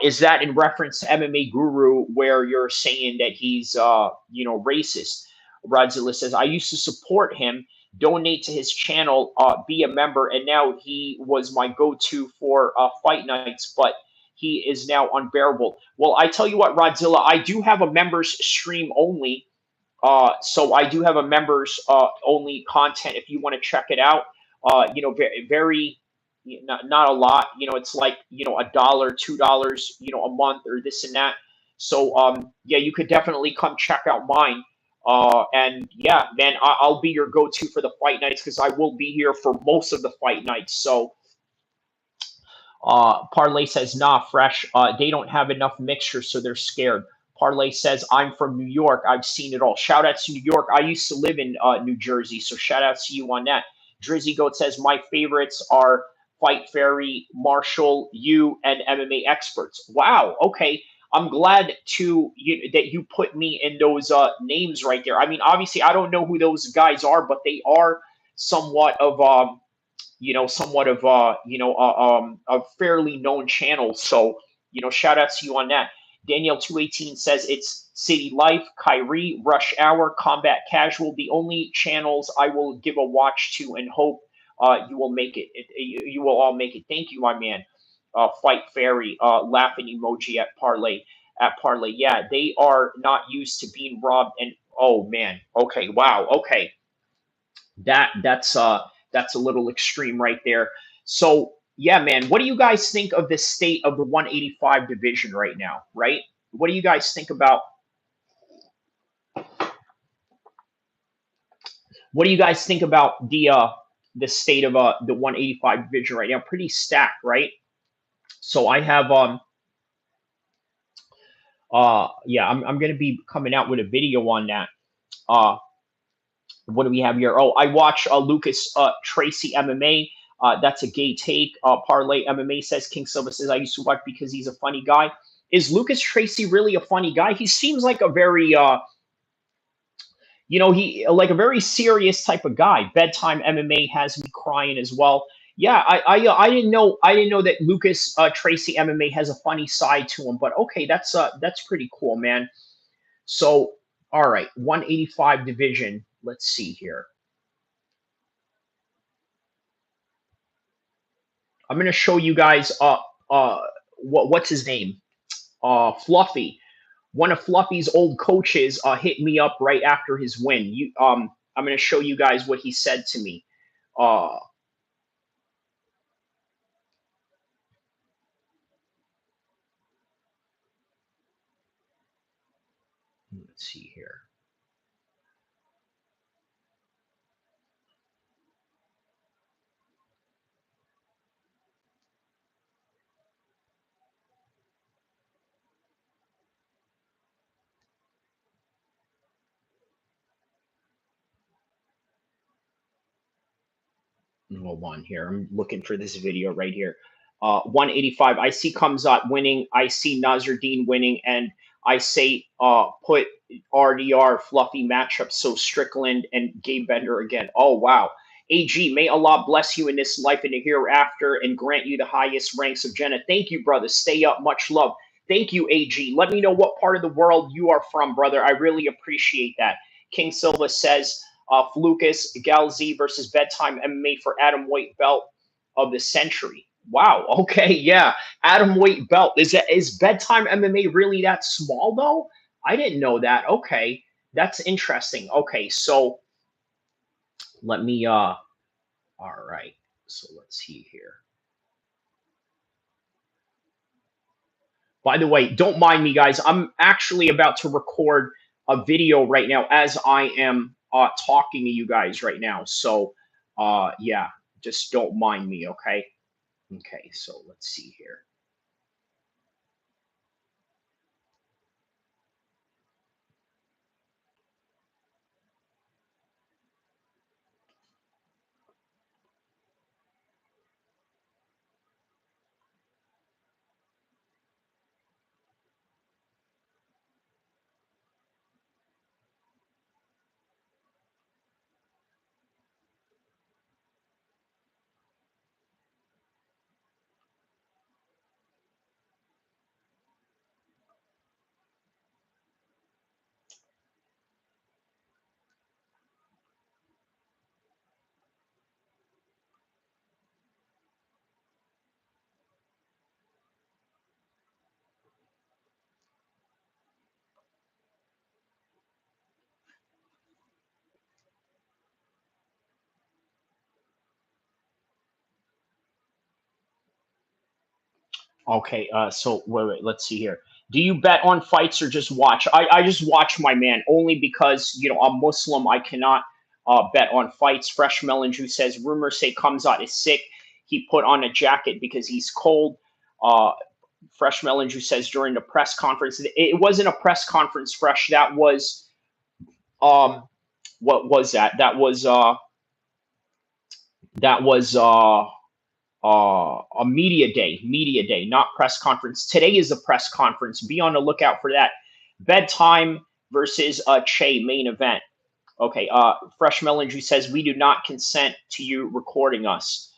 Is that in reference to MMA Guru, where you're saying that he's, racist? Radzilla says, I used to support him, donate to his channel, be a member, and now he was my go-to for fight nights, but he is now unbearable. Well, I tell you what, Radzilla, I do have a members stream only. So I do have a members only content if you want to check it out. Very not a lot. It's like $1, $2, a month, or this and that. So yeah, you could definitely come check out mine. And yeah, man, I'll be your go-to for the fight nights, because I will be here for most of the fight nights. So Parlay says, nah, Fresh. They don't have enough mixture, so they're scared. Parlay says, I'm from New York. I've seen it all. Shout out to New York. I used to live in New Jersey, so shout out to you on that. Drizzy Goat says, my favorites are Fight Fairy, Marshall, you, and MMA experts. Wow. Okay. I'm glad that you put me in those names right there. I mean, obviously, I don't know who those guys are, but they are somewhat of a fairly known channel. So shout out to you on that. Danielle 218 says it's City Life, Kyrie, Rush Hour, Combat Casual, the only channels I will give a watch to, and hope you will make it. You will all make it. Thank you, my man. Fight Fairy, laughing emoji at Parlay. Yeah, they are not used to being robbed. And oh man, okay, wow, okay, that's a little extreme right there. So yeah, man, what do you guys think of the state of the 185 division right now? Right? What do you guys think about? What do you guys think about the state of the 185 division right now? Pretty stacked, right? So I have yeah, I'm gonna be coming out with a video on that. Uh, what do we have here? Oh, I watch Lucas Tracy MMA. That's a gay take. Parlay MMA says, King Silva says, I used to watch because he's a funny guy. Is Lucas Tracy really a funny guy? He seems like a very, he like a very serious type of guy. Bedtime MMA has me crying as well. Yeah, I didn't know that Lucas Tracy MMA has a funny side to him, but okay, that's pretty cool, man. So all right, 185 division. Let's see here. I'm gonna show you guys what's his name? Fluffy. One of Fluffy's old coaches hit me up right after his win. I'm gonna show you guys what he said to me. Uh let's see here. Hold on here. I'm looking for this video right here. 185. I see Khamzat winning. I see Nazardine winning, and I say put RDR fluffy matchup. So Strickland and Gabe Bender again. Oh wow. AG, may Allah bless you in this life and the hereafter and grant you the highest ranks of Jannah. Thank you, brother. Stay up. Much love. Thank you, AG. Let me know what part of the world you are from, brother. I really appreciate that. King Silva says, Flukas Galzi versus Bedtime MMA for Adam Whyte belt of the century. Wow. Okay. Yeah. Adam Whyte belt. Is Bedtime MMA really that small though? I didn't know that. Okay. That's interesting. Okay. So let me all right. So let's see here. By the way, don't mind me, guys. I'm actually about to record a video right now as I am talking to you guys right now. So, yeah, just don't mind me, okay? Okay, so let's see here. Okay, so wait, let's see here. Do you bet on fights or just watch? I just watch, my man, only because I'm Muslim. I cannot bet on fights. Fresh Melon Juice says rumors say Kamzat is sick. He put on a jacket because he's cold. Fresh Melon Juice says during the press conference, it wasn't a press conference. Fresh, that was um, what was that? That was a media day, not press conference. Today is a press conference. Be on the lookout for that. Bedtime versus Che main event. Okay, Fresh Melon Juice says we do not consent to you recording us.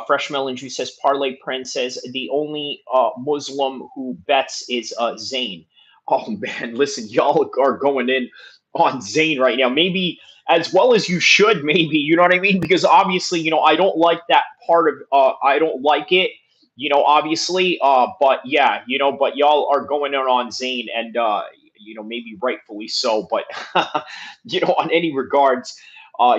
Fresh Melon Juice says Parlay Prince says the only Muslim who bets is Zayn. Oh man, listen, y'all are going in on Zayn right now. Maybe as well as you should, maybe, you know what I mean? Because obviously, I don't like that part of I don't like it, obviously. But yeah, but y'all are going in on Zayn, and maybe rightfully so, but on any regards,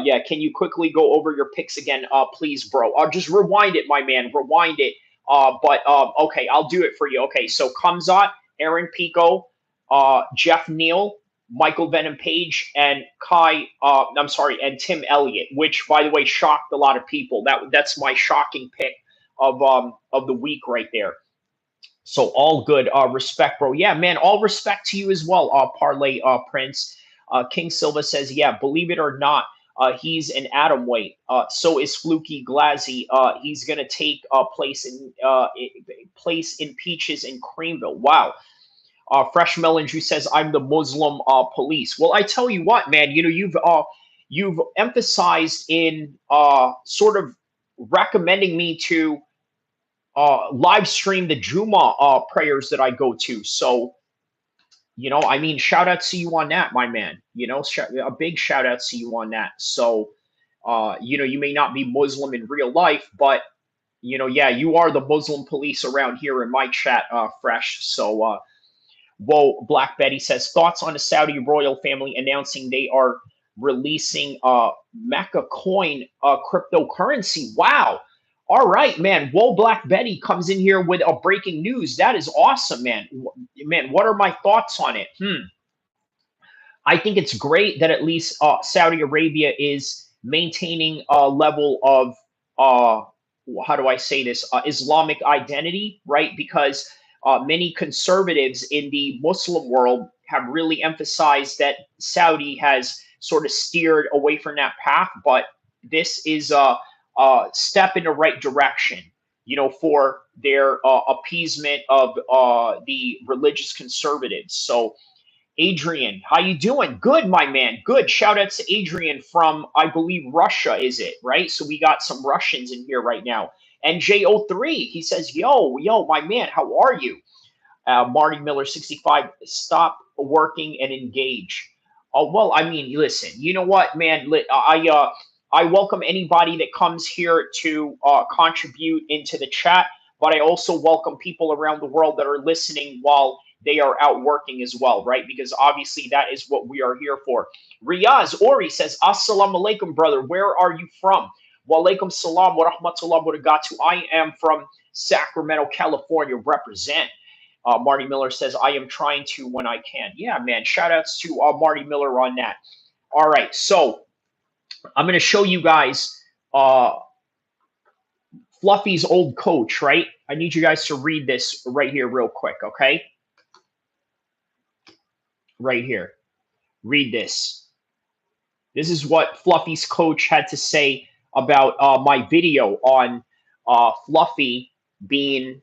yeah, can you quickly go over your picks again, please, bro? Just rewind it, my man, rewind it. But okay, I'll do it for you. Okay, so Kamzat, Aaron Pico, Jeff Neal, Michael Venom Page, and I'm sorry, and Tim Elliott, which, by the way, shocked a lot of people. That's my shocking pick of the week right there. So all good. Respect, bro. Yeah, man. All respect to you as well. Parlay Prince. King Silva says, yeah, believe it or not, he's an atom weight. So is Fluky Glazzy. He's gonna take place in Peaches in Creamville. Wow. Fresh Melon Juice says, I'm the Muslim police. Well, I tell you what, man. You've emphasized in sort of recommending me to live stream the Juma prayers that I go to. So, I mean, shout out to you on that, my man. A big shout out to you on that. So, you may not be Muslim in real life, but yeah, you are the Muslim police around here in my chat, Fresh. So, whoa, Black Betty says thoughts on the Saudi royal family announcing they are releasing Mecca coin cryptocurrency. Wow. All right, man. Whoa, Black Betty comes in here with a breaking news. That is awesome, man. Man, what are my thoughts on it? I think it's great that at least Saudi Arabia is maintaining a level of how do I say this, Islamic identity, right? Because many conservatives in the Muslim world have really emphasized that Saudi has sort of steered away from that path, but this is step in the right direction, for their appeasement of the religious conservatives. So, Adrian, how you doing? Good, my man. Good. Shout out to Adrian from, I believe, Russia, is it, right? So we got some Russians in here right now. And J03, he says, yo, my man, how are you? Marty Miller, 65, stop working and engage. Well, I mean, listen, you know what, man? I welcome anybody that comes here to contribute into the chat, but I also welcome people around the world that are listening while they are out working as well, right? Because obviously that is what we are here for. Riaz Ori says, Assalamu alaikum, brother. Where are you from? Wa alaikum salam wa rahmatullah wa barakatuh. I am from Sacramento, California. Represent. Marty Miller says, I am trying to when I can. Yeah, man. Shout outs to Marty Miller on that. All right. So I'm going to show you guys Fluffy's old coach, right? I need you guys to read this right here real quick, okay? Right here. Read this. This is what Fluffy's coach had to say about my video on Fluffy being,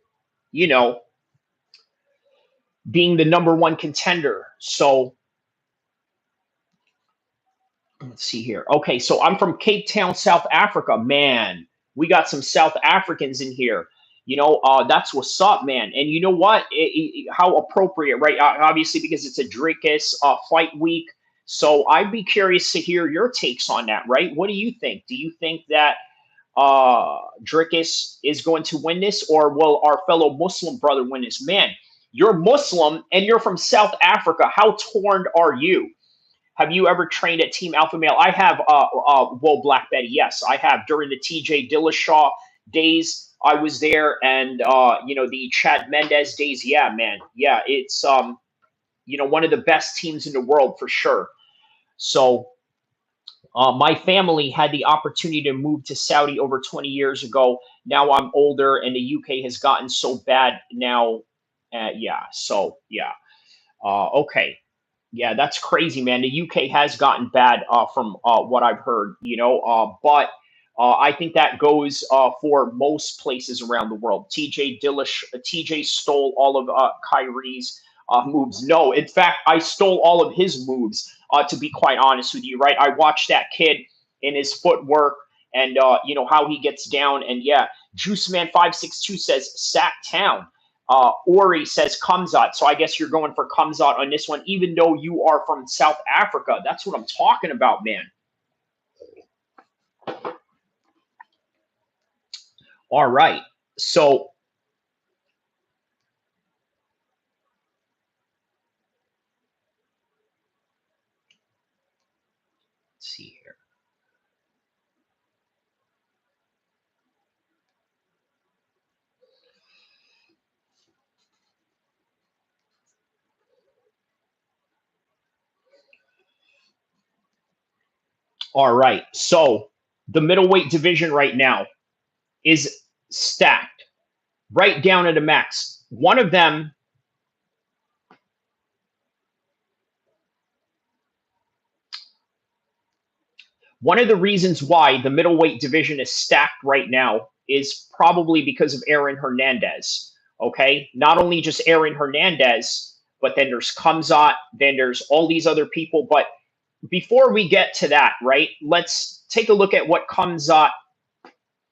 being the #1 contender. So let's see here. Okay, so I'm from Cape Town, South Africa. Man, we got some South Africans in here. That's what's up, man. And you know what? How appropriate, right? Obviously, because it's a Dricus fight week. So I'd be curious to hear your takes on that, right? What do you think? Do you think that Dricus is going to win this, or will our fellow Muslim brother win this? Man, you're Muslim and you're from South Africa. How torn are you? Have you ever trained at Team Alpha Male? I have, Whoa, Black Betty. Yes, I have. During the TJ Dillashaw days, I was there, and the Chad Mendez days. Yeah, man. Yeah, it's one of the best teams in the world for sure. So, my family had the opportunity to move to Saudi over 20 years ago. Now I'm older, and the UK has gotten so bad now. Yeah. So yeah. Okay. Yeah, that's crazy, man. The UK has gotten bad from what I've heard, but I think that goes for most places around the world. TJ stole all of Kyrie's moves. No, in fact, I stole all of his moves, to be quite honest with you, right? I watched that kid in his footwork and, how he gets down. And yeah, Juice Man 562 says, Sack Town. Ori says Khamzat. So I guess you're going for Khamzat on this one, even though you are from South Africa. That's what I'm talking about, man. All right. So let's see here. All right. So the middleweight division right now is stacked right down to the max. One of the reasons why the middleweight division is stacked right now is probably because of Aaron Hernandez. Okay. Not only just Aaron Hernandez, but then there's Khamzat, then there's all these other people. But before we get to that, right, let's take a look at what Khamzat.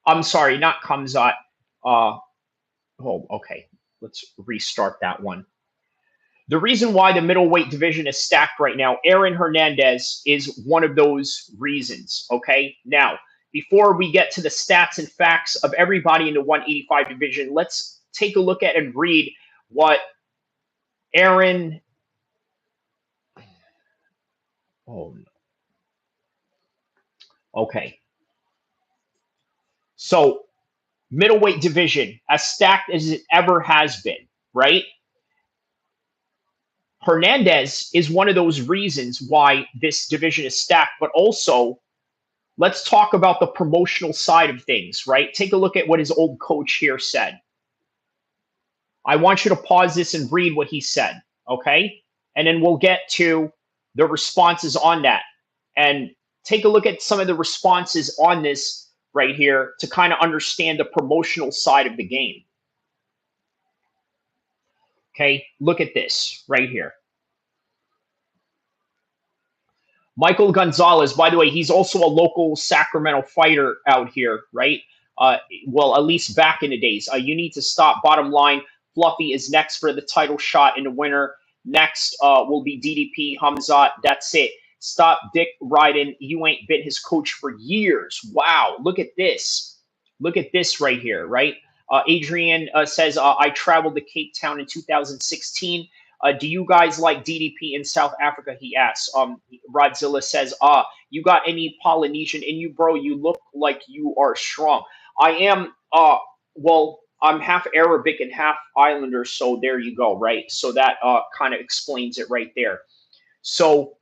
I'm sorry, not Khamzat. Okay. Let's restart that one. The reason why the middleweight division is stacked right now, Aaron Hernandez is one of those reasons. Okay. Now, before we get to the stats and facts of everybody in the 185 division, let's take a look at and read what Aaron. Oh, no. Okay. So, middleweight division, as stacked as it ever has been, right? Hernandez is one of those reasons why this division is stacked, but also let's talk about the promotional side of things, right? Take a look at what his old coach here said. I want you to pause this and read what he said, okay? And then we'll get to the responses on that. And take a look at some of the responses on this right here to kind of understand the promotional side of the game. Okay, look at this right here. Michael Gonzalez, by the way, he's also a local Sacramento fighter out here, right? Uh, well, at least back in the days. You need to stop. Bottom line, Fluffy is next for the title shot in the winner. Next will be DDP, Khamzat. That's it. Stop Dick Ryden. You ain't been his coach for years. Wow, look at this. Look at this right here, right? Adrian says, I traveled to Cape Town in 2016. Do you guys like DDP in South Africa? He asks. Rodzilla says, you got any Polynesian in you, bro? You look like you are strong. I am, well, I'm half Arabic and half Islander, so there you go, right? So that kind of explains it right there. So,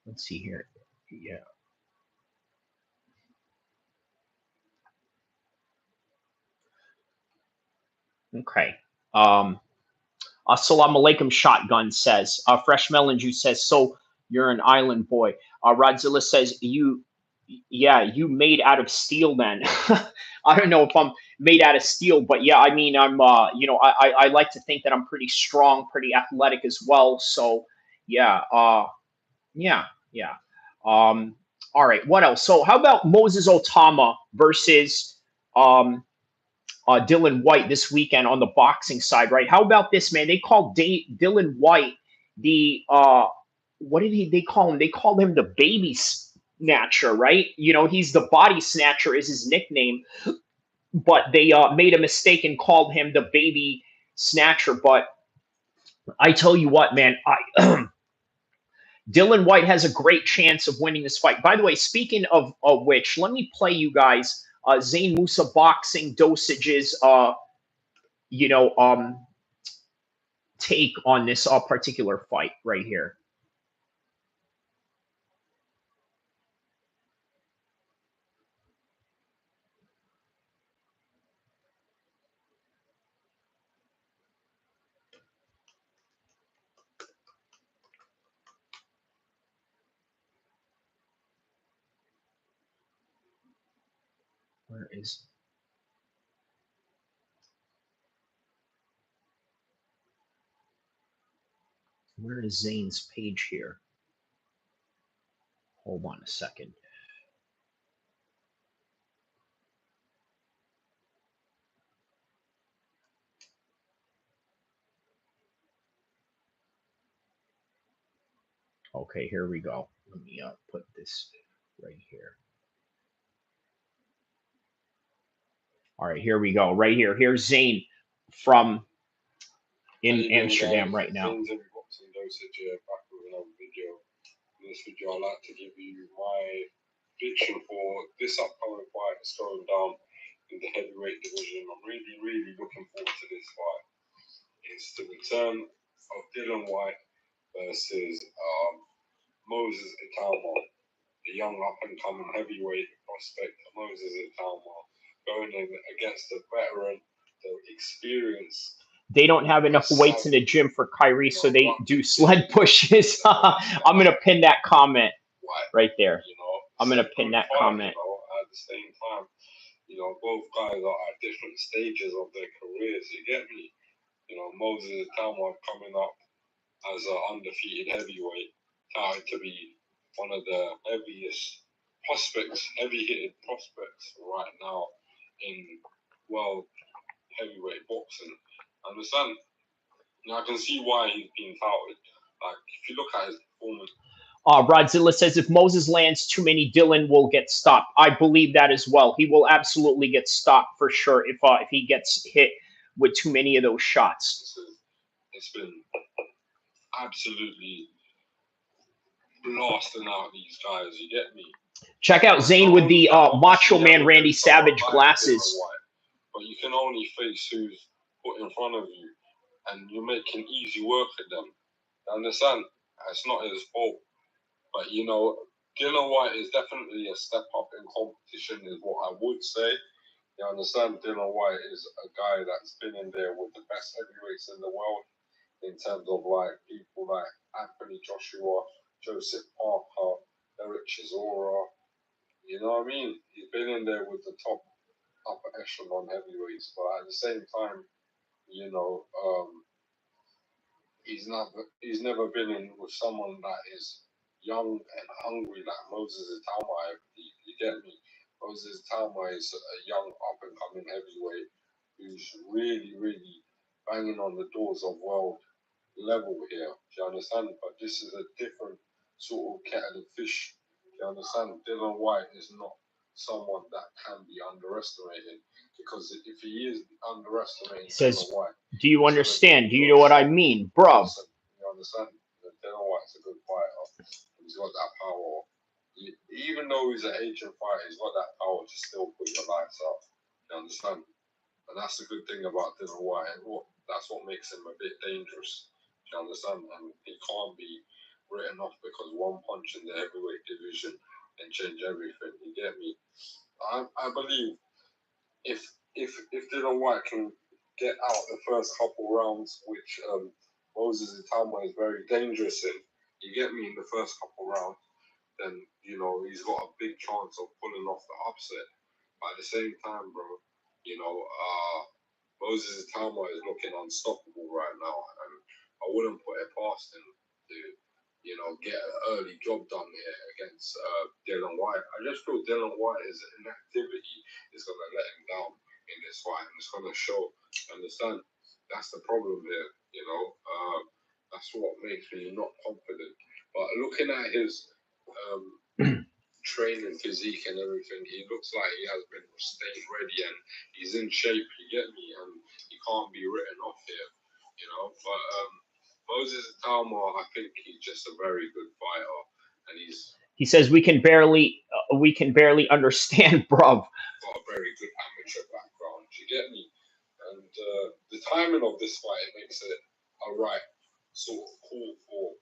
let's see here. Yeah. Okay. Assalamu alaikum shotgun says. Fresh melon juice says, so you're an island boy. Rodzilla says, yeah, you made out of steel then. I don't know if I'm made out of steel, but yeah, I mean, I'm, I like to think that I'm pretty strong, pretty athletic as well. So yeah, yeah. All right, what else? So how about Moses Otama versus, Dillian Whyte this weekend on the boxing side, right? How about this, man? They called Dillian Whyte the what did they call him? They called him the baby snatcher, right? You know, he's the body snatcher is his nickname, but they made a mistake and called him the baby snatcher. But I tell you what, man, Dillian Whyte has a great chance of winning this fight. By the way, speaking of which, let me play you guys Zain Musa boxing dosages. You know, take on this particular fight right here. Where is Zane's page here? Hold on a second. Okay, here we go. Let me put this right here. All right, here we go. Right here. Here's Zane from in Amsterdam right now. Boxing dosage back with another video. In this video, I'd like to give you my prediction for this upcoming fight that's going down in the heavyweight division. I'm really looking forward to this fight. It's the return of Dillian Whyte versus Moses Itauma, the young up-and-coming heavyweight prospect Moses Itauma, going in against the veteran, the experienced. They don't have enough weights in the gym for Kyrie, so they do sled pushes. I'm gonna pin that comment right there. I'm gonna pin that comment. At the same time, both guys are at different stages of their careers. You get me? Moses Itauma coming up as an undefeated heavyweight, touted to be one of the heaviest prospects, heavy-hitted prospects right now in world heavyweight boxing. Understand? Now I can see why he's being touted. Like if you look at his performance. Rodzilla says if Moses lands too many, Dillian will get stopped. I believe that as well. He will absolutely get stopped for sure if he gets hit with too many of those shots. It's been absolutely blasting out these guys. You get me? Check out Zane with the Macho Man Randy Savage glasses. But you can only face who's put in front of you, and you're making easy work at them. You understand? It's not his fault. But Dillian Whyte is definitely a step up in competition, is what I would say. You understand? Dylan Whyte is a guy that's been in there with the best heavyweights in the world in terms of like people like Anthony Joshua, Joseph Parker, Eric Chisora. You know what I mean? He's been in there with the top upper echelon heavyweights, but at the same time, you know, he's never been in with someone that is young and hungry like Moses Itauma. You get me? Moses Itauma is a young up and coming heavyweight who's really, really banging on the doors of world level here. Do you understand? But this is a different sort of kettle of fish. Do you understand? Dylan Whyte is not someone that can be underestimated, because if he is underestimating He says, Dylan Whyte, do you understand? Do you know what I mean? Bruv. you understand? Dylan White's a good fighter. He's got that power. Even though he's an Asian fighter, he's got that power to still put your lights up. You understand? And that's the good thing about Dylan Whyte. That's what makes him a bit dangerous. You understand? And he can't be written off because one punch in the heavyweight division can change everything. You get me? I believe if Dylan Whyte can get out the first couple rounds, which Moses Itauma is very dangerous in, you get me, in the first couple rounds, then you know he's got a big chance of pulling off the upset. But at the same time, bro, you know, Moses Itauma is looking unstoppable right now, and I wouldn't put it past him to, you know, get an early job done here against Dylan Whyte. I just feel Dylan White's inactivity is going to let him down in this fight, and it's going to show. Understand? That's the problem here. You know, that's what makes me not confident. But looking at his training physique and everything, he looks like he has been staying ready and he's in shape. You get me? And he can't be written off here. You know, but Moses Itauma, I think he's just a very good fighter, and he says we can barely understand, bruv. got a very good amateur background. You get me? And the timing of this fight makes it a right sort of call for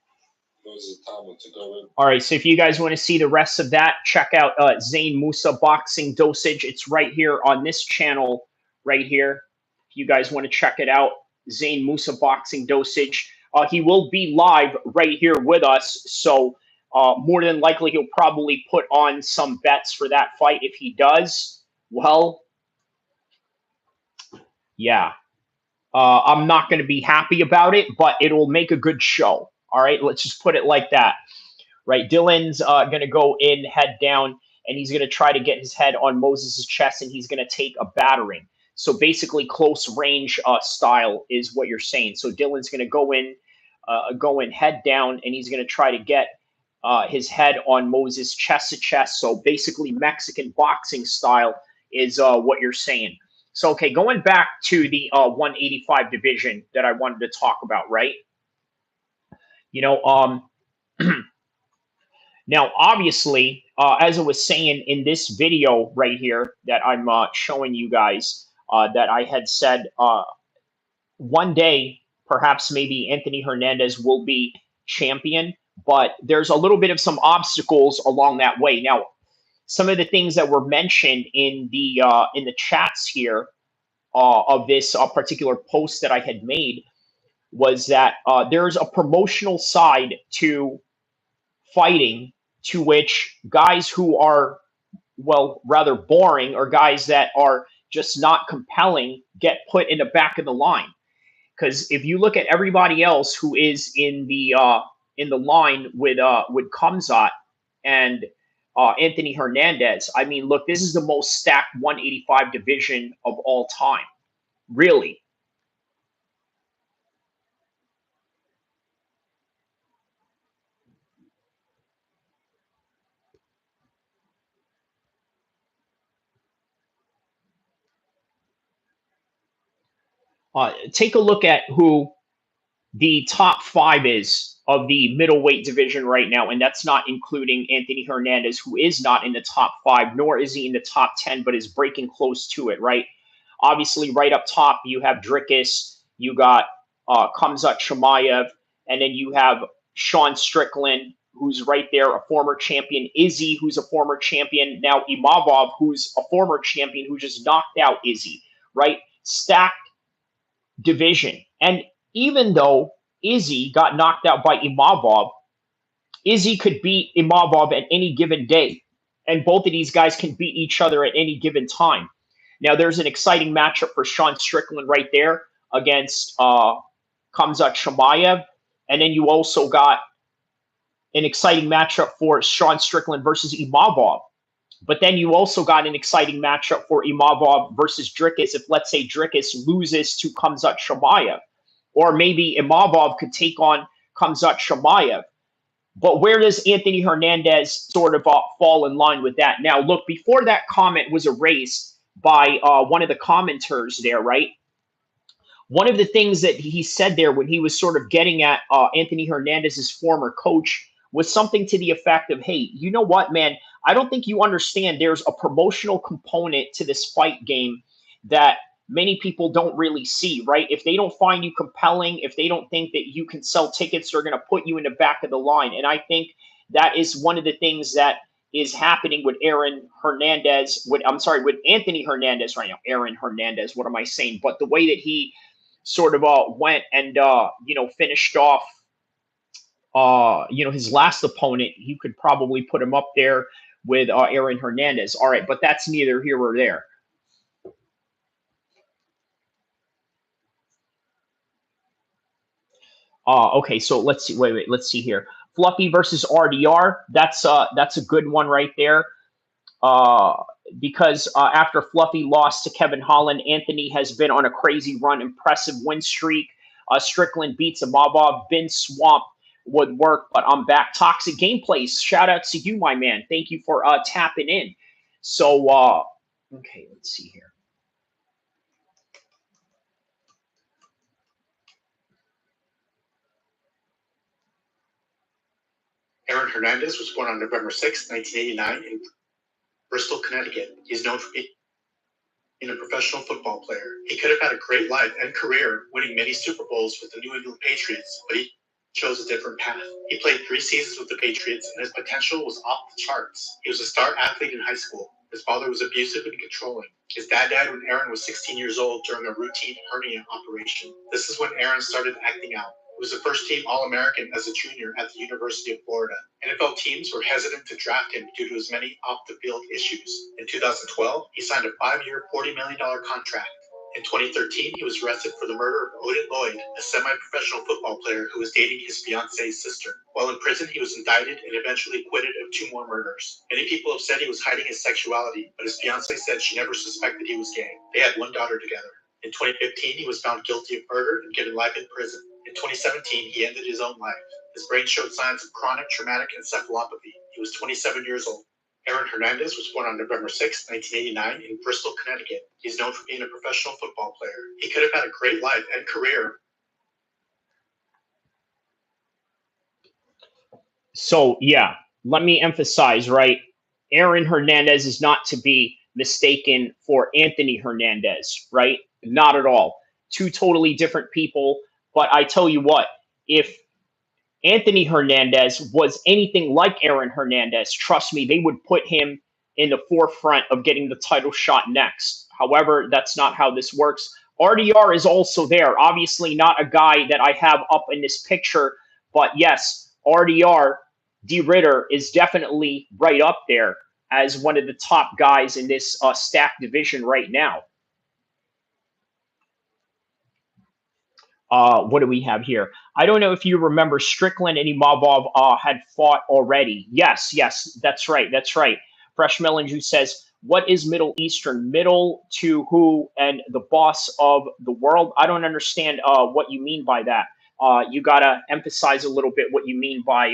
Moses Itauma to go in. All right, so if you guys want to see the rest of that, check out Zane Musa Boxing Dosage. It's right here on this channel, right here. If you guys want to check it out, Zane Musa Boxing Dosage. He will be live right here with us, so more than likely he'll probably put on some bets for that fight. If he does, well, yeah. I'm not going to be happy about it, but it'll make a good show. All right, let's just put it like that. Right, Dillian's going to go in head down, and he's going to try to get his head on Moses' chest, and he's going to take a battering. So basically, close range style is what you're saying. So Dillian's going to go in head down, and he's going to try to get his head on Moses' chest to chest. So basically, Mexican boxing style is what you're saying. So okay, going back to the 185 division that I wanted to talk about, right? You know, now, obviously, as I was saying in this video right here that I'm showing you guys, that I had said one day, perhaps maybe Anthony Hernandez will be champion, but there's a little bit of some obstacles along that way. Now, some of the things that were mentioned in the chats here of this particular post that I had made was that there's a promotional side to fighting, to which guys who are, well, rather boring, or guys that are just not compelling get put in the back of the line. Because if you look at everybody else who is in the line with Khamzat and Anthony Hernandez, I mean, look, this is the most stacked 185 division of all time, really. Take a look at who the top 5 is of the middleweight division right now, and that's not including Anthony Hernandez, who is not in the top 5, nor is he in the top 10, but is breaking close to it, right? Obviously, right up top, you have Dricus, you got Khamzat Chimaev, and then you have Sean Strickland, who's right there, a former champion. Izzy, who's a former champion. Now Imavov, who's a former champion, who just knocked out Izzy, right? Stacked division. And even though Izzy got knocked out by Imavov, Izzy could beat Imavov at any given day. And both of these guys can beat each other at any given time. Now, there's an exciting matchup for Sean Strickland right there against Khamzat Chimaev. And then you also got an exciting matchup for Sean Strickland versus Imavov. But then you also got an exciting matchup for Imavov versus Dricus if, let's say, Dricus loses to Khamzat Chimaev. Or maybe Imavov could take on Khamzat Chimaev. But where does Anthony Hernandez sort of fall in line with that? Now, look, before that comment was erased by one of the commenters there, right? One of the things that he said there when he was sort of getting at Anthony Hernandez's former coach was something to the effect of, hey, you know what, man? I don't think you understand there's a promotional component to this fight game that many people don't really see, right? If they don't find you compelling, if they don't think that you can sell tickets, they're going to put you in the back of the line. And I think that is one of the things that is happening with with Anthony Hernandez right now. Aaron Hernandez, what am I saying? But the way that he sort of went and, finished off, his last opponent, you could probably put him up there with Aaron Hernandez. All right, but that's neither here or there. Okay, so let's see. Wait, let's see here. Fluffy versus RDR. That's a good one right there. Because after Fluffy lost to Kevin Holland, Anthony has been on a crazy run, impressive win streak. Strickland beats Imavov. Been swamped would work, but I'm back. Toxic Gameplays. Shout out to you, my man. Thank you for tapping in. So, okay, let's see here. Aaron Hernandez was born on November 6, 1989 in Bristol, Connecticut. He's known for being a professional football player. He could have had a great life and career, winning many Super Bowls with the New England Patriots, but he chose a different path. He played 3 seasons with the Patriots, and his potential was off the charts. He was a star athlete in high school. His father was abusive and controlling. His dad died when Aaron was 16 years old during a routine hernia operation. This is when Aaron started acting out. He was a first-team All-American as a junior at the University of Florida. NFL teams were hesitant to draft him due to his many off-the-field issues. In 2012, he signed a 5-year, $40 million contract. In 2013, he was arrested for the murder of Odin Lloyd, a semi-professional football player who was dating his fiance's sister. While in prison, he was indicted and eventually acquitted of 2 more murders. Many people have said he was hiding his sexuality, but his fiancée said she never suspected he was gay. They had 1 daughter together. In 2015, he was found guilty of murder and given life in prison. In 2017, he ended his own life. His brain showed signs of chronic traumatic encephalopathy. He was 27 years old. Aaron Hernandez was born on November 6, 1989 in Bristol, Connecticut. He's known for being a professional football player. He could have had a great life and career. So, yeah, let me emphasize, right? Aaron Hernandez is not to be mistaken for Anthony Hernandez, right? Not at all. 2 totally different people. But I tell you what, if Anthony Hernandez was anything like Aaron Hernandez, trust me, they would put him in the forefront of getting the title shot next. However, that's not how this works. RDR is also there. Obviously not a guy that I have up in this picture, but yes, RDR, D. Ritter, is definitely right up there as one of the top guys in this stacked division right now. What do we have here? I don't know if you remember Strickland and Imavov had fought already. Yes, that's right. Fresh Melon Juice says, what is Middle Eastern? Middle to who and the boss of the world? I don't understand what you mean by that. You got to emphasize a little bit what you mean by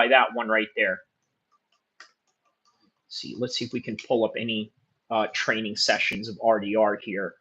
that one right there. Let's see if we can pull up any training sessions of RDR here.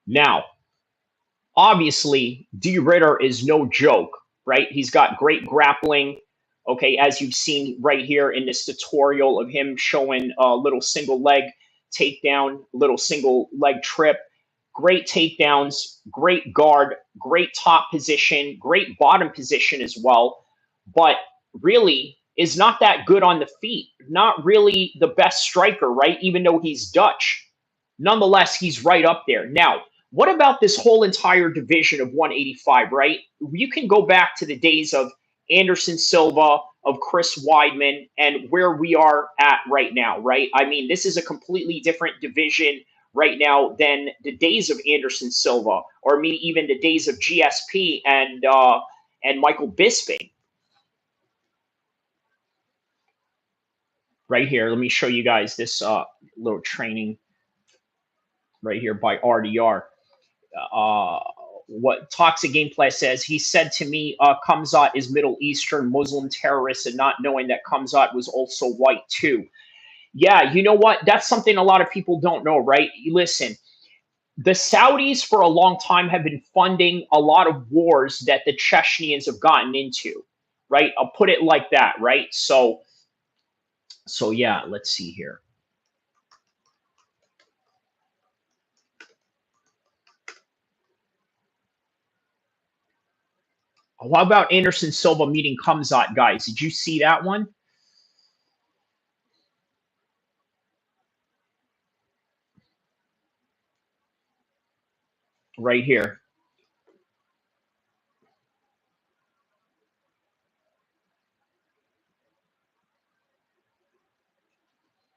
Now, obviously, D. Ritter is no joke, right? He's got great grappling. Okay, as you've seen right here in this tutorial of him showing a little single leg takedown, little single leg trip. Great takedowns, great guard, great top position, great bottom position as well. But really is not that good on the feet. Not really the best striker, right? Even though he's Dutch. Nonetheless, he's right up there. Now, what about this whole entire division of 185, right? You can go back to the days of Anderson Silva, of Chris Weidman, and where we are at right now, right? I mean, this is a completely different division right now than the days of Anderson Silva, or maybe even the days of GSP and Michael Bisping. Right here, let me show you guys this little training right here by RDR. What Toxic Gameplay says, he said to me, Khamzat is Middle Eastern Muslim terrorist, and not knowing that Khamzat was also white too. Yeah, you know what? That's something a lot of people don't know, right? Listen, the Saudis for a long time have been funding a lot of wars that the Chechens have gotten into, right? I'll put it like that, right? So yeah, let's see here. How about Anderson Silva meeting Khamzat, guys? Did you see that one? Right here.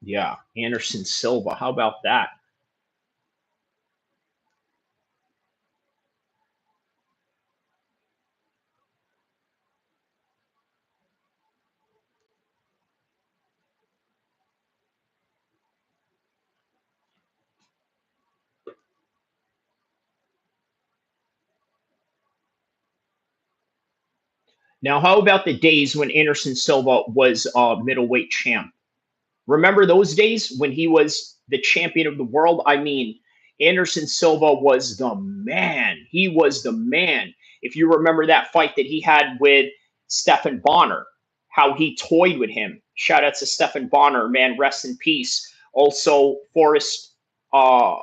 Yeah, Anderson Silva. How about that? Now, how about the days when Anderson Silva was middleweight champ? Remember those days when he was the champion of the world? I mean, Anderson Silva was the man. He was the man. If you remember that fight that he had with Stephan Bonner, how he toyed with him. Shout out to Stephan Bonner, man, rest in peace. Also, Forrest uh,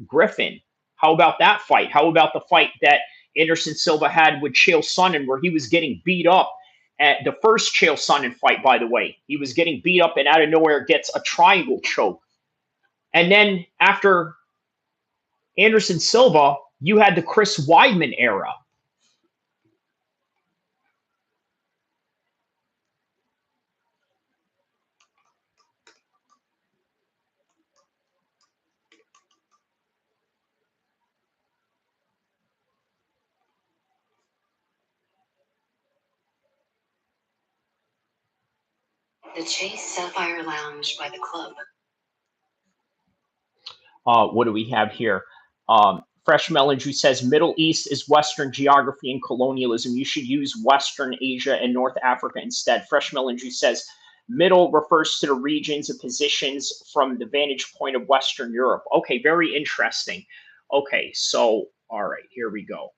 Griffin. How about that fight? How about the fight that Anderson Silva had with Chael Sonnen, where he was getting beat up at the first Chael Sonnen fight, by the way? He was getting beat up and out of nowhere gets a triangle choke. And then after Anderson Silva, you had the Chris Weidman era. The Chase Sapphire Lounge by the club. What do we have here? Fresh Melody says Middle East is Western geography and colonialism. You should use Western Asia and North Africa instead. Fresh Melody says Middle refers to the regions and positions from the vantage point of Western Europe. Okay, very interesting. Okay, so all right, here we go.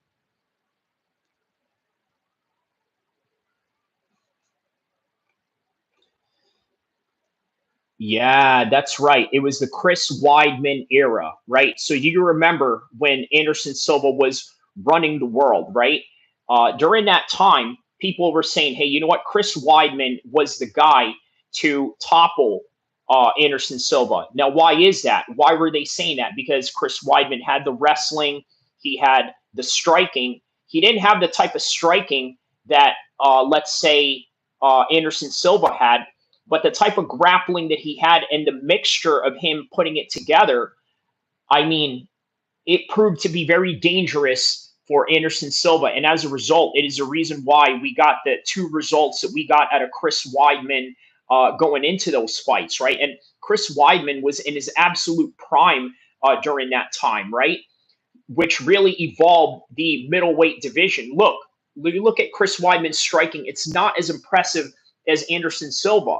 Yeah, that's right. It was the Chris Weidman era, right? So you remember when Anderson Silva was running the world, right? During that time, people were saying, hey, you know what? Chris Weidman was the guy to topple Anderson Silva. Now, why is that? Why were they saying that? Because Chris Weidman had the wrestling, he had the striking. He didn't have the type of striking that, let's say, Anderson Silva had, but the type of grappling that he had and the mixture of him putting it together, I mean, it proved to be very dangerous for Anderson Silva. And as a result, it is a reason why we got the two results that we got out of Chris Weidman going into those fights, right? And Chris Weidman was in his absolute prime during that time, right? Which really evolved the middleweight division. Look, you look at Chris Weidman's striking, it's not as impressive as Anderson Silva.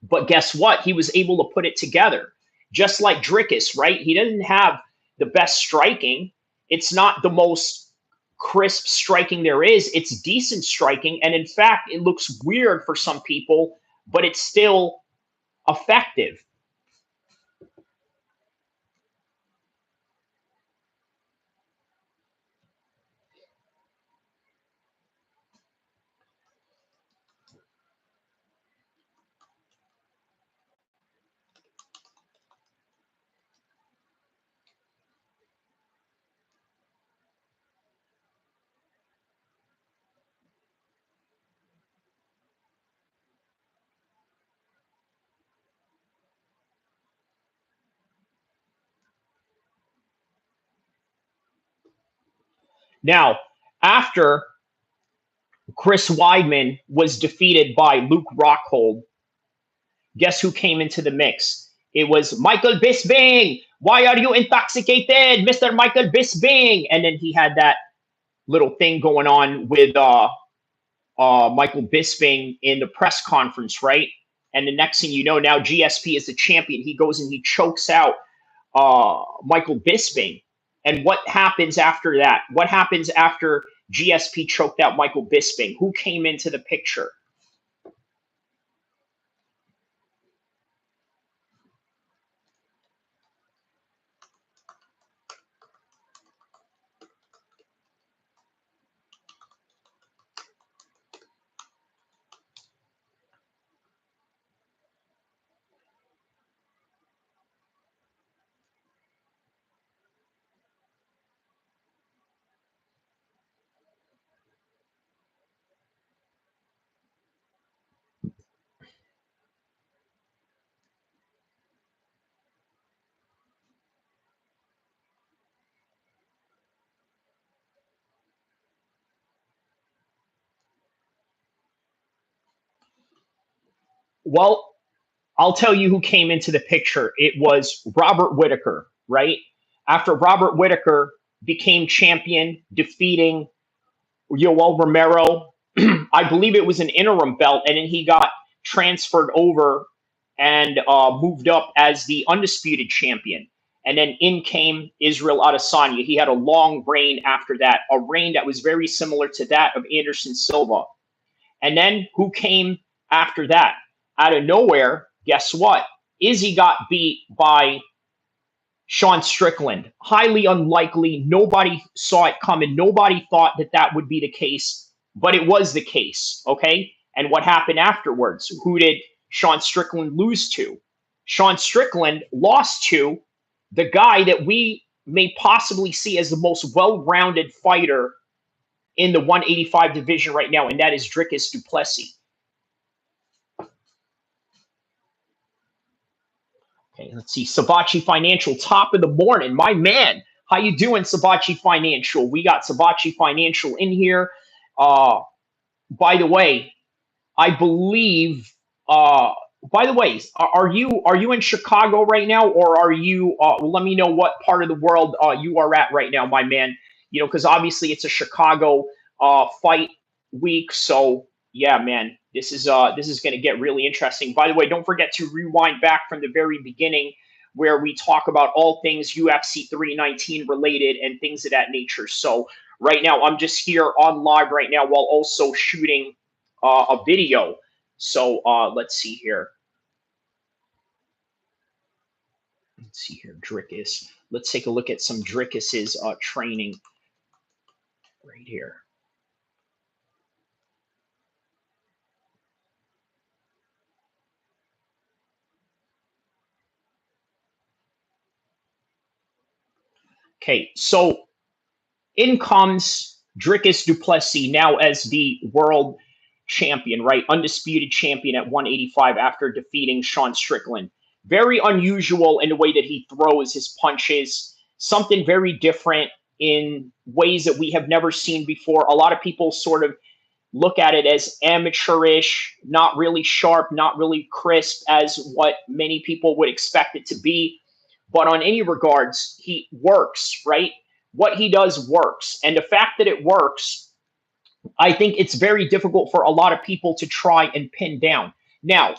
But guess what? He was able to put it together. Just like Dricus, right? He didn't have the best striking. It's not the most crisp striking there is. It's decent striking. And in fact, it looks weird for some people, but it's still effective. Now, after Chris Weidman was defeated by Luke Rockhold, guess who came into the mix? It was Michael Bisping. Why are you intoxicated, Mr. Michael Bisping? And then he had that little thing going on with Michael Bisping in the press conference, right? And the next thing you know, now GSP is the champion. He goes and he chokes out Michael Bisping. And what happens after that? What happens after GSP choked out Michael Bisping? Who came into the picture? Well, I'll tell you who came into the picture. It was Robert Whitaker, right? After Robert Whitaker became champion, defeating Yoel Romero, I believe it was an interim belt, and then he got transferred over and moved up as the undisputed champion. And then in came Israel Adesanya. He had a long reign after that, a reign that was very similar to that of Anderson Silva. And then who came after that? Out of nowhere, guess what? Izzy got beat by Sean Strickland. Highly unlikely. Nobody saw it coming. Nobody thought that that would be the case, but it was the case. Okay. And what happened afterwards? Who did Sean Strickland lose to? Sean Strickland lost to the guy that we may possibly see as the most well rounded fighter in the 185 division right now, and that is Dricus du Plessis. Okay, let's see. Sabachi Financial, top of the morning. My man, how you doing, Sabachi Financial? We got Sabachi Financial in here. By the way, I believe. By the way, are you in Chicago right now, or are you? Let me know what part of the world you are at right now, my man. You know, because obviously it's a Chicago fight week, so yeah, man, this is going to get really interesting. By the way, don't forget to rewind back from the very beginning where we talk about all things UFC 319 related and things of that nature. So right now, I'm just here on live right now while also shooting a video. So let's see here. Let's see here, Dricus. Let's take a look at some Dricus's training right here. Okay, so in comes Dricus du Plessis now as the world champion, right? Undisputed champion at 185 after defeating Sean Strickland. Very unusual in the way that he throws his punches, something very different in ways that we have never seen before. A lot of people sort of look at it as amateurish, not really sharp, not really crisp as what many people would expect it to be. But on any regards, he works, right? What he does works. And the fact that it works, I think it's very difficult for a lot of people to try and pin down. Now,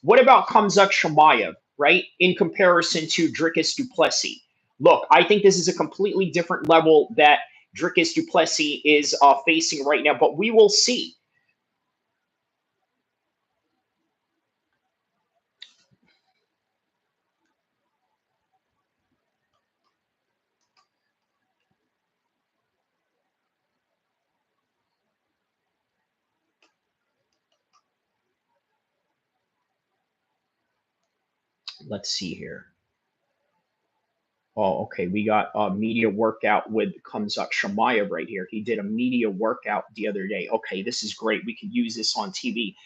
what about Khamzat Chimaev, right? In comparison to Dricus du Plessis. look, I think this is a completely different level that Dricus du Plessis is facing right now, but we will see. Let's see here. Oh, okay. We got a media workout with Khamzat Shamayev right here. He did a media workout the other day. Okay, this is great. We could use this on TV.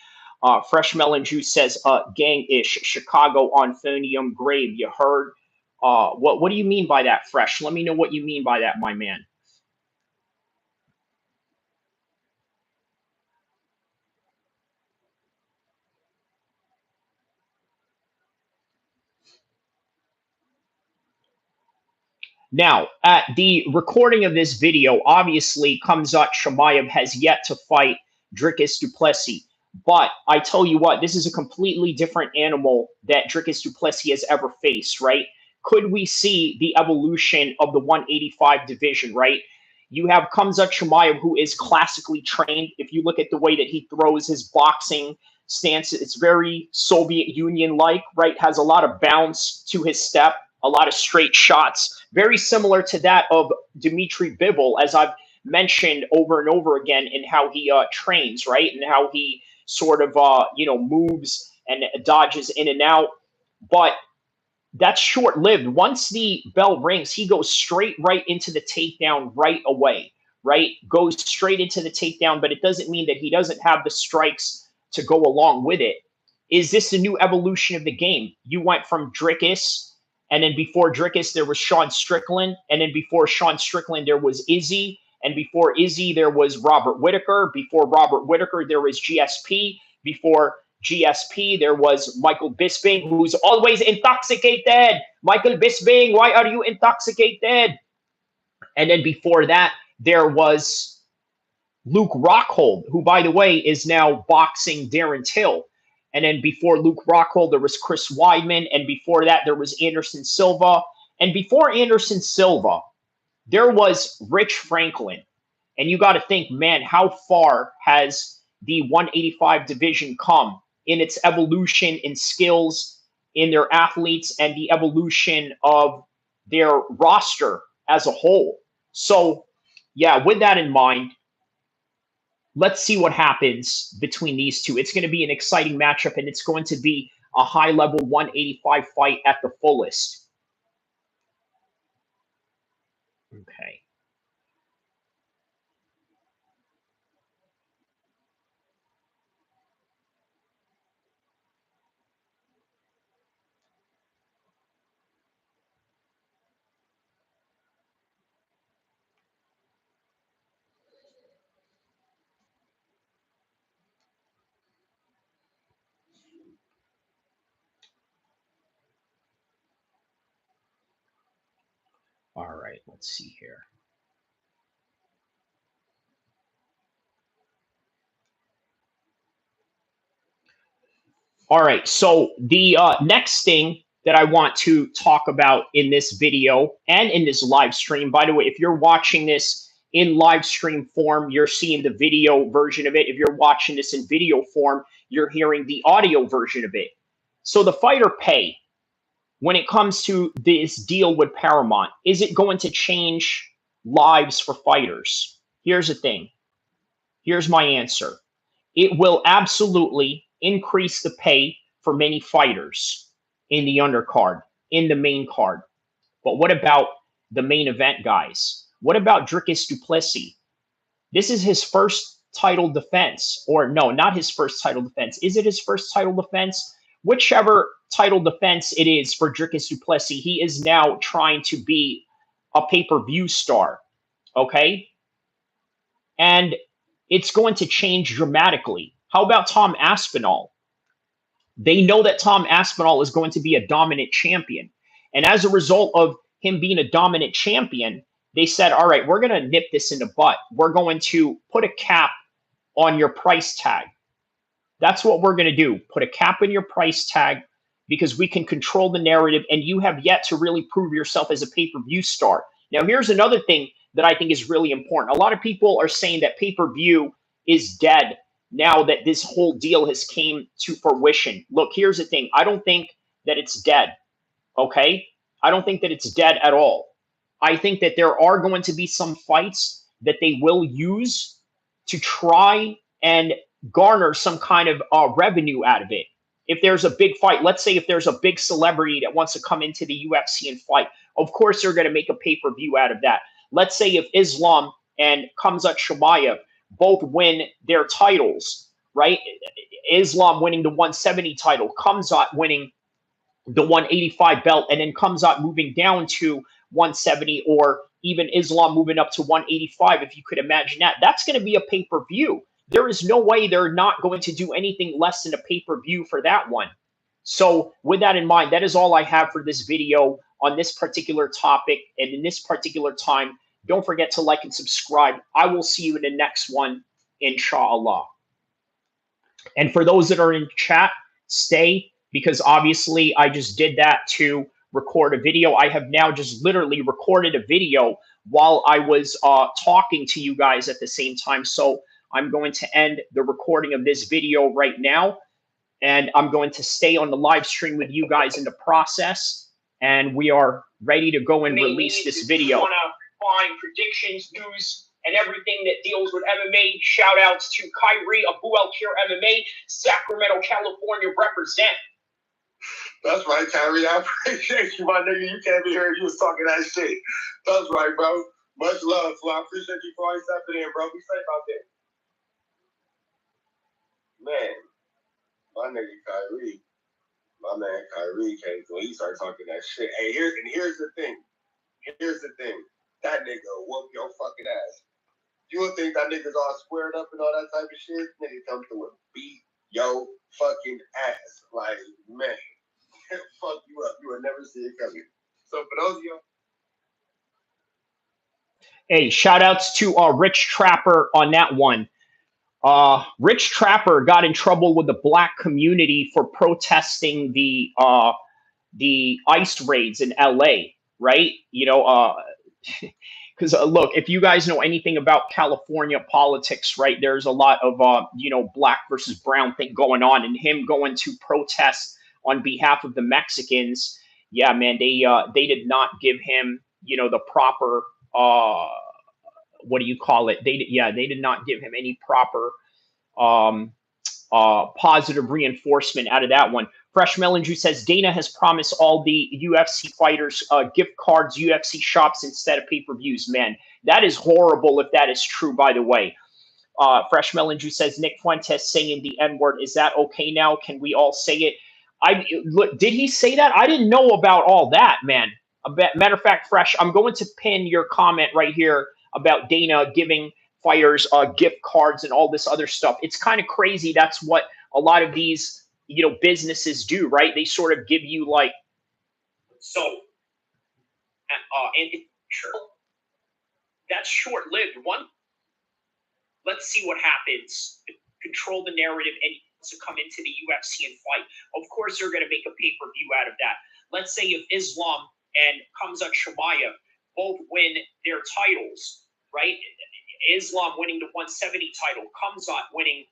Fresh Melon Juice says, gang-ish, Chicago on Phonium Grave. You heard? What do you mean by that, Fresh? Let me know what you mean by that, my man. Now, at the recording of this video, obviously, Khamzat Shamayev has yet to fight Dricus du Plessis. But I tell you what, this is a completely different animal that Dricus du Plessis has ever faced, right? Could we see the evolution of the 185 division, right? You have Khamzat Shamayev, who is classically trained. If you look at the way that he throws his boxing stance, it's very Soviet Union-like, right? Has a lot of bounce to his step, a lot of straight shots, very similar to that of Dmitry Bivol, as I've mentioned over and over again, in how he trains, right? And how he sort of, moves and dodges in and out. But that's short lived. Once the bell rings, he goes straight right into the takedown right away, right? Goes straight into the takedown, but it doesn't mean that he doesn't have the strikes to go along with it. Is this a new evolution of the game? You went from Dricus, and then before Dricus, there was Sean Strickland, and then before Sean Strickland, there was Izzy, and before Izzy, there was Robert Whitaker. Before Robert Whitaker, there was GSP. Before GSP, there was Michael Bisping, who's always intoxicated. Michael Bisping, why are you intoxicated? And then before that, there was Luke Rockhold, who, by the way, is now boxing Darren Till. And then before Luke Rockhold, there was Chris Weidman. And before that, there was Anderson Silva. And before Anderson Silva, there was Rich Franklin. And you got to think, man, how far has the 185 division come in its evolution in skills, in their athletes, and the evolution of their roster as a whole. So, yeah, with that in mind, let's see what happens between these two. It's going to be an exciting matchup, and it's going to be a high-level 185 fight at the fullest. Okay. All right, let's see here. All right, so the next thing that I want to talk about in this video and in this live stream, by the way, if you're watching this in live stream form, you're seeing the video version of it. If you're watching this in video form, you're hearing the audio version of it. So the fighter pay, when it comes to this deal with Paramount, is it going to change lives for fighters? Here's the thing. Here's my answer. It will absolutely increase the pay for many fighters in the undercard, in the main card. But what about the main event guys? What about Dricus du Plessis? This is his first title defense, or no, not his first title defense. Is it his first title defense? Whichever title defense it is for Dricus du Plessis, he is now trying to be a pay-per-view star, okay? And it's going to change dramatically. How about Tom Aspinall? They know that Tom Aspinall is going to be a dominant champion. And as a result of him being a dominant champion, they said, all right, we're going to nip this in the butt. We're going to put a cap on your price tag. That's what we're going to do. Put a cap in your price tag because we can control the narrative, and you have yet to really prove yourself as a pay-per-view star. Now, here's another thing that I think is really important. A lot of people are saying that pay-per-view is dead now that this whole deal has came to fruition. Look, here's the thing. I don't think that it's dead, okay? I don't think that it's dead at all. I think that there are going to be some fights that they will use to try and garner some kind of revenue out of it. If there's a big fight, let's say if there's a big celebrity that wants to come into the UFC and fight, of course they're going to make a pay-per-view out of that. Let's say if Islam and Khamzat both win their titles, right? Islam winning the 170 title, Khamzat winning the 185 belt, and then Khamzat moving down to 170, or even Islam moving up to 185, if you could imagine that. That's going to be a pay-per-view. There is no way they're not going to do anything less than a pay-per-view for that one. So with that in mind, that is all I have for this video on this particular topic and in this particular time. Don't forget to like and subscribe. I will see you in the next one, inshallah. And for those that are in chat, stay, because obviously I just did that to record a video. I have now just literally recorded a video while I was talking to you guys at the same time. So I'm going to end the recording of this video right now, and I'm going to stay on the live stream with you guys in the process, and we are ready to go and release this video. Find predictions, news, and everything that deals with MMA. Shout outs to Kyrie, El-Kheer MMA, Sacramento, California represent. That's right, Kyrie. I appreciate you, my nigga. You can't be here. You was talking that shit. That's right, bro. Much love, so I appreciate you for always stepping in, bro. Be safe out there. Man, my nigga Kyrie. My man Kyrie came through. He started talking that shit. Hey, here's the thing. Here's the thing. That nigga will whoop your fucking ass. You would think that nigga's all squared up and all that type of shit. Nigga come through and beat your fucking ass. Like, man, fuck you up. You would never see it coming. So for those of you. Hey, shout outs to Rich Trapper on that one. Rich Trapper got in trouble with the black community for protesting the ICE raids in LA, right? You know, because look, if you guys know anything about California politics, right, there's a lot of you know, black versus brown thing going on, and him going to protest on behalf of the Mexicans. Yeah, man, they did not give him, you know, the proper what do you call it? They did not give him any proper positive reinforcement out of that one. Fresh Melon Juice says Dana has promised all the UFC fighters gift cards, UFC shops instead of pay-per-views. Man, that is horrible if that is true, by the way. Fresh Melon Juice says Nick Fuentes saying the N-word. Is that okay now? Can we all say it? Look, did he say that? I didn't know about all that, man. Matter of fact, Fresh, I'm going to pin your comment right here about Dana giving fighters gift cards and all this other stuff. It's kind of crazy. That's what a lot of these, you know, businesses do, right? They sort of give you like, so, and sure, that's short-lived. One, let's see what happens. Control the narrative and to come into the UFC and fight. Of course, they're going to make a pay-per-view out of that. Let's say if Islam and Khamzat both win their titles, right? Islam winning the 170 title, Khamzat winning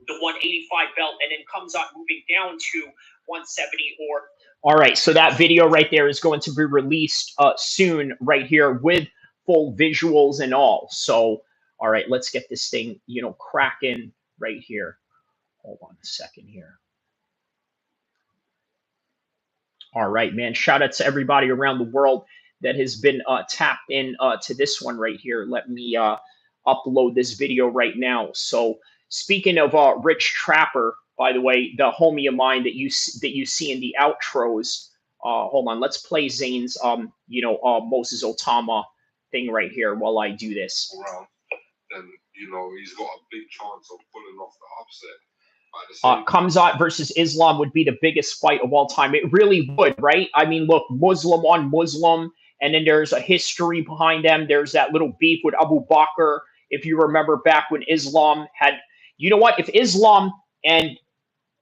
the 185 belt, and then Khamzat moving down to 170 or... All right, so that video right there is going to be released soon right here with full visuals and all. So, all right, let's get this thing, you know, cracking right here. Hold on a second here. All right, man. Shout out to everybody around the world that has been tapped in to this one right here. Let me upload this video right now. So speaking of Rich Trapper, by the way, the homie of mine that you see in the outros. Hold on, let's play Zane's you know, Moses Itauma thing right here while I do this. And you know, he's got a big chance of pulling off the upset. Khamzat versus Islam would be the biggest fight of all time. It really would, right? I mean, look, Muslim on Muslim, and then there's a history behind them. There's that little beef with Abu Bakr. If you remember back when Islam had, you know what? If Islam and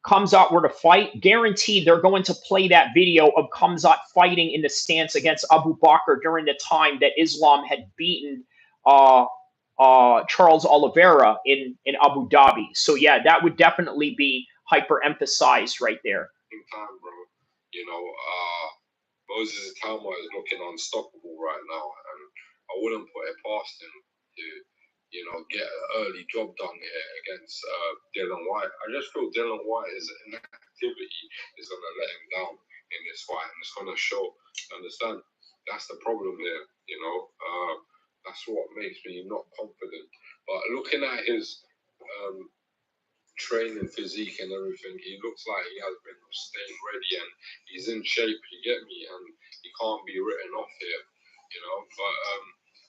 Khamzat were to fight, guaranteed they're going to play that video of Khamzat fighting in the stance against Abu Bakr during the time that Islam had beaten uh, Charles Oliveira in Abu Dhabi. So yeah, that would definitely be hyper emphasized right there. In time, bro. You know, Moses Itauma is looking unstoppable right now, and I wouldn't put it past him to, you know, get an early job done here against Dillian Whyte. I just feel Dillian Whyte is inactivity is going to let him down in this fight, and it's going to show. Understand? That's the problem there. You know, that's what makes me not confident. But looking at his training physique and everything, he looks like he has been staying ready and he's in shape. You get me? And he can't be written off here. You know, but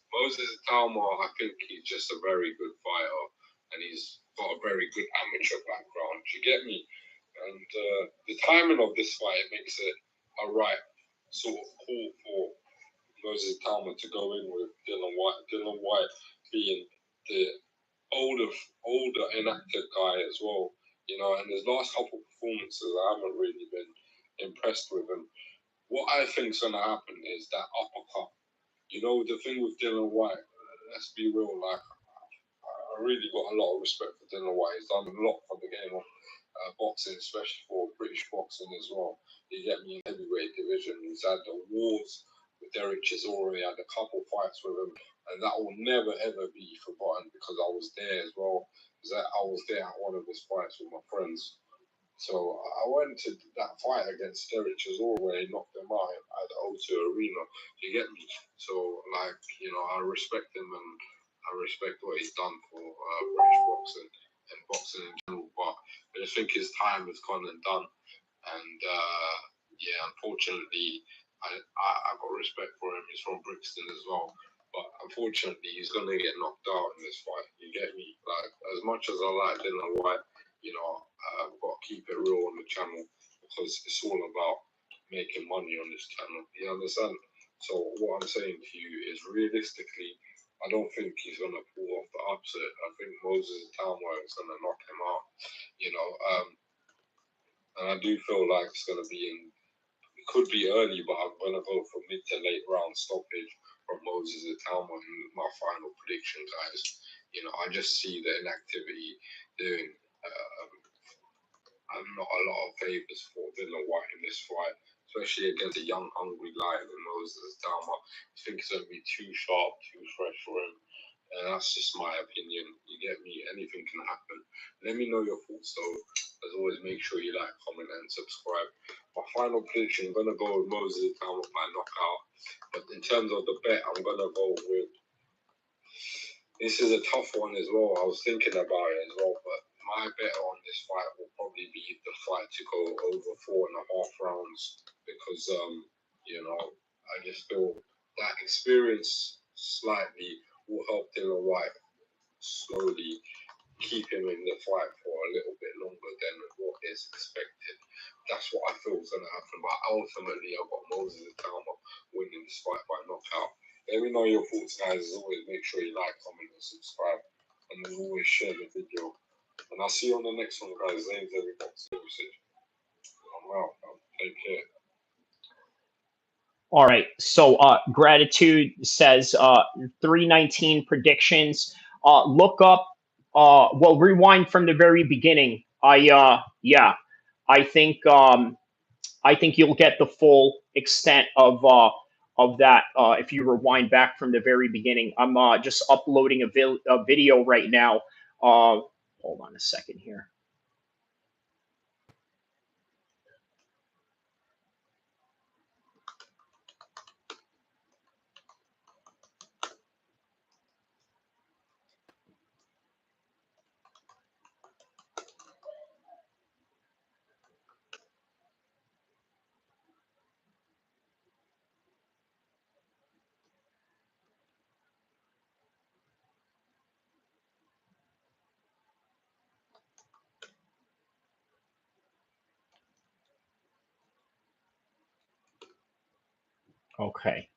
Moses Itauma, I think he's just a very good fighter, and he's got a very good amateur background. You get me? And the timing of this fight makes it a right sort of call for Moses Itauma to go in with Dillian Whyte. Dillian Whyte being the older inactive guy as well. You know, and his last couple performances, I haven't really been impressed with him. What I think's gonna happen is that uppercut. You know, the thing with Dillian Whyte, let's be real, like, I really got a lot of respect for Dillian Whyte. He's done a lot for the game of boxing, especially for British boxing as well. You get me, in heavyweight division. He's had the wars with Derek Chisora. He had a couple fights with him, and that will never ever be forgotten because I was there as well. I was there at one of his fights with my friends. So I went to that fight against Derek Chisora where he knocked him out at the O2 Arena. You get me? So, like, you know, I respect him and I respect what he's done for British boxing and boxing in general. But I just think his time has gone and done. And yeah, unfortunately, I got respect for him. He's from Brixton as well. But unfortunately, he's going to get knocked out in this fight. You get me? Like, as much as I like Dillian Whyte, you know, I've got to keep it real on the channel because it's all about making money on this channel. You understand? So what I'm saying to you is realistically, I don't think he's going to pull off the upset. I think Moses Itauma is going to knock him out. You know, and I do feel like it's going to be it could be early, but I'm going to go for mid to late round stoppage from Moses Itauma in my final prediction, guys. You know, I just see the inactivity doing not a lot of favours for Dillian Whyte in this fight, especially against a young, hungry lion in Moses Itauma. I think it's going to be too sharp, too fresh for him. And that's just my opinion. You get me? Anything can happen. Let me know your thoughts, though. As always, make sure you like, comment, and subscribe. My final prediction, I'm going to go with Moses Itauma by knockout. But in terms of the bet, I'm going to go with... This is a tough one as well. I was thinking about it as well, but my bet on this fight will probably be the fight to go over 4.5 rounds because, you know, I just feel that experience slightly will help Dillian Whyte slowly keep him in the fight for a little bit longer than what is expected. That's what I feel is going to happen. But ultimately, I've got Moses Itauma winning this fight by knockout. Let me know your thoughts, guys. As always, make sure you like, comment, and subscribe. And as always, share the video. And I'll see you on the next one, guys. Zane's Every Boxing Usage. I'm out. Take care. All right. So Gratitude says 319 predictions. Look up. Well, rewind from the very beginning. Yeah. I think you'll get the full extent of that if you rewind back from the very beginning. I'm just uploading a video right now. Hold on a second here. Okay.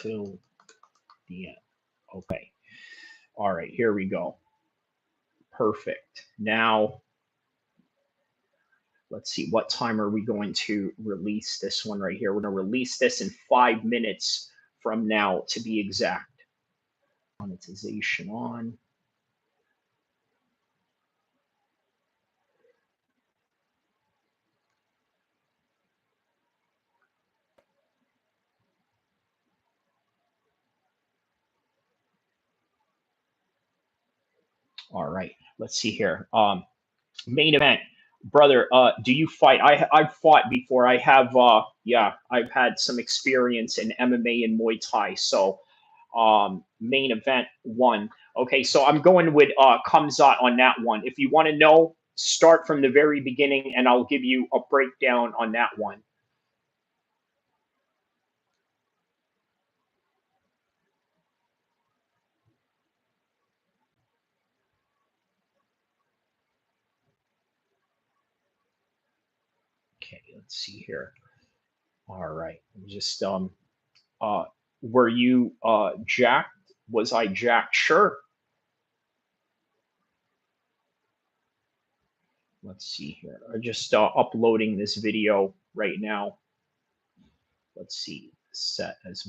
till the end. Okay. All right, here we go. Perfect. Now, let's see, what time are we going to release this one right here? We're going to release this in 5 minutes from now, to be exact. Monetization on. All right, let's see here. Main event, brother. Do you fight? I've fought before. I have. Yeah, I've had some experience in MMA and Muay Thai. So, main event one. Okay, so I'm going with Khamzat on that one. If you want to know, start from the very beginning, and I'll give you a breakdown on that one. Okay, let's see here. All right, just were you jacked? Was I jacked? Sure. Let's see here. I'm just uploading this video right now. Let's see. Set as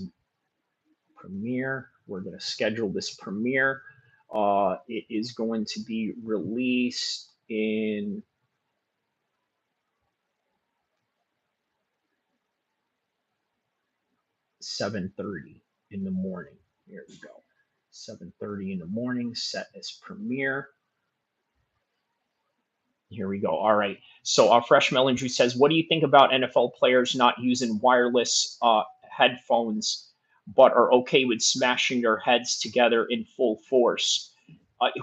premiere. We're going to schedule this premiere. It is going to be released in 7:30 in the morning. Here we go. 7:30 in the morning. Set as premiere. Here we go. All right. So Fresh Melendry says, what do you think about NFL players not using wireless headphones, but are okay with smashing their heads together in full force?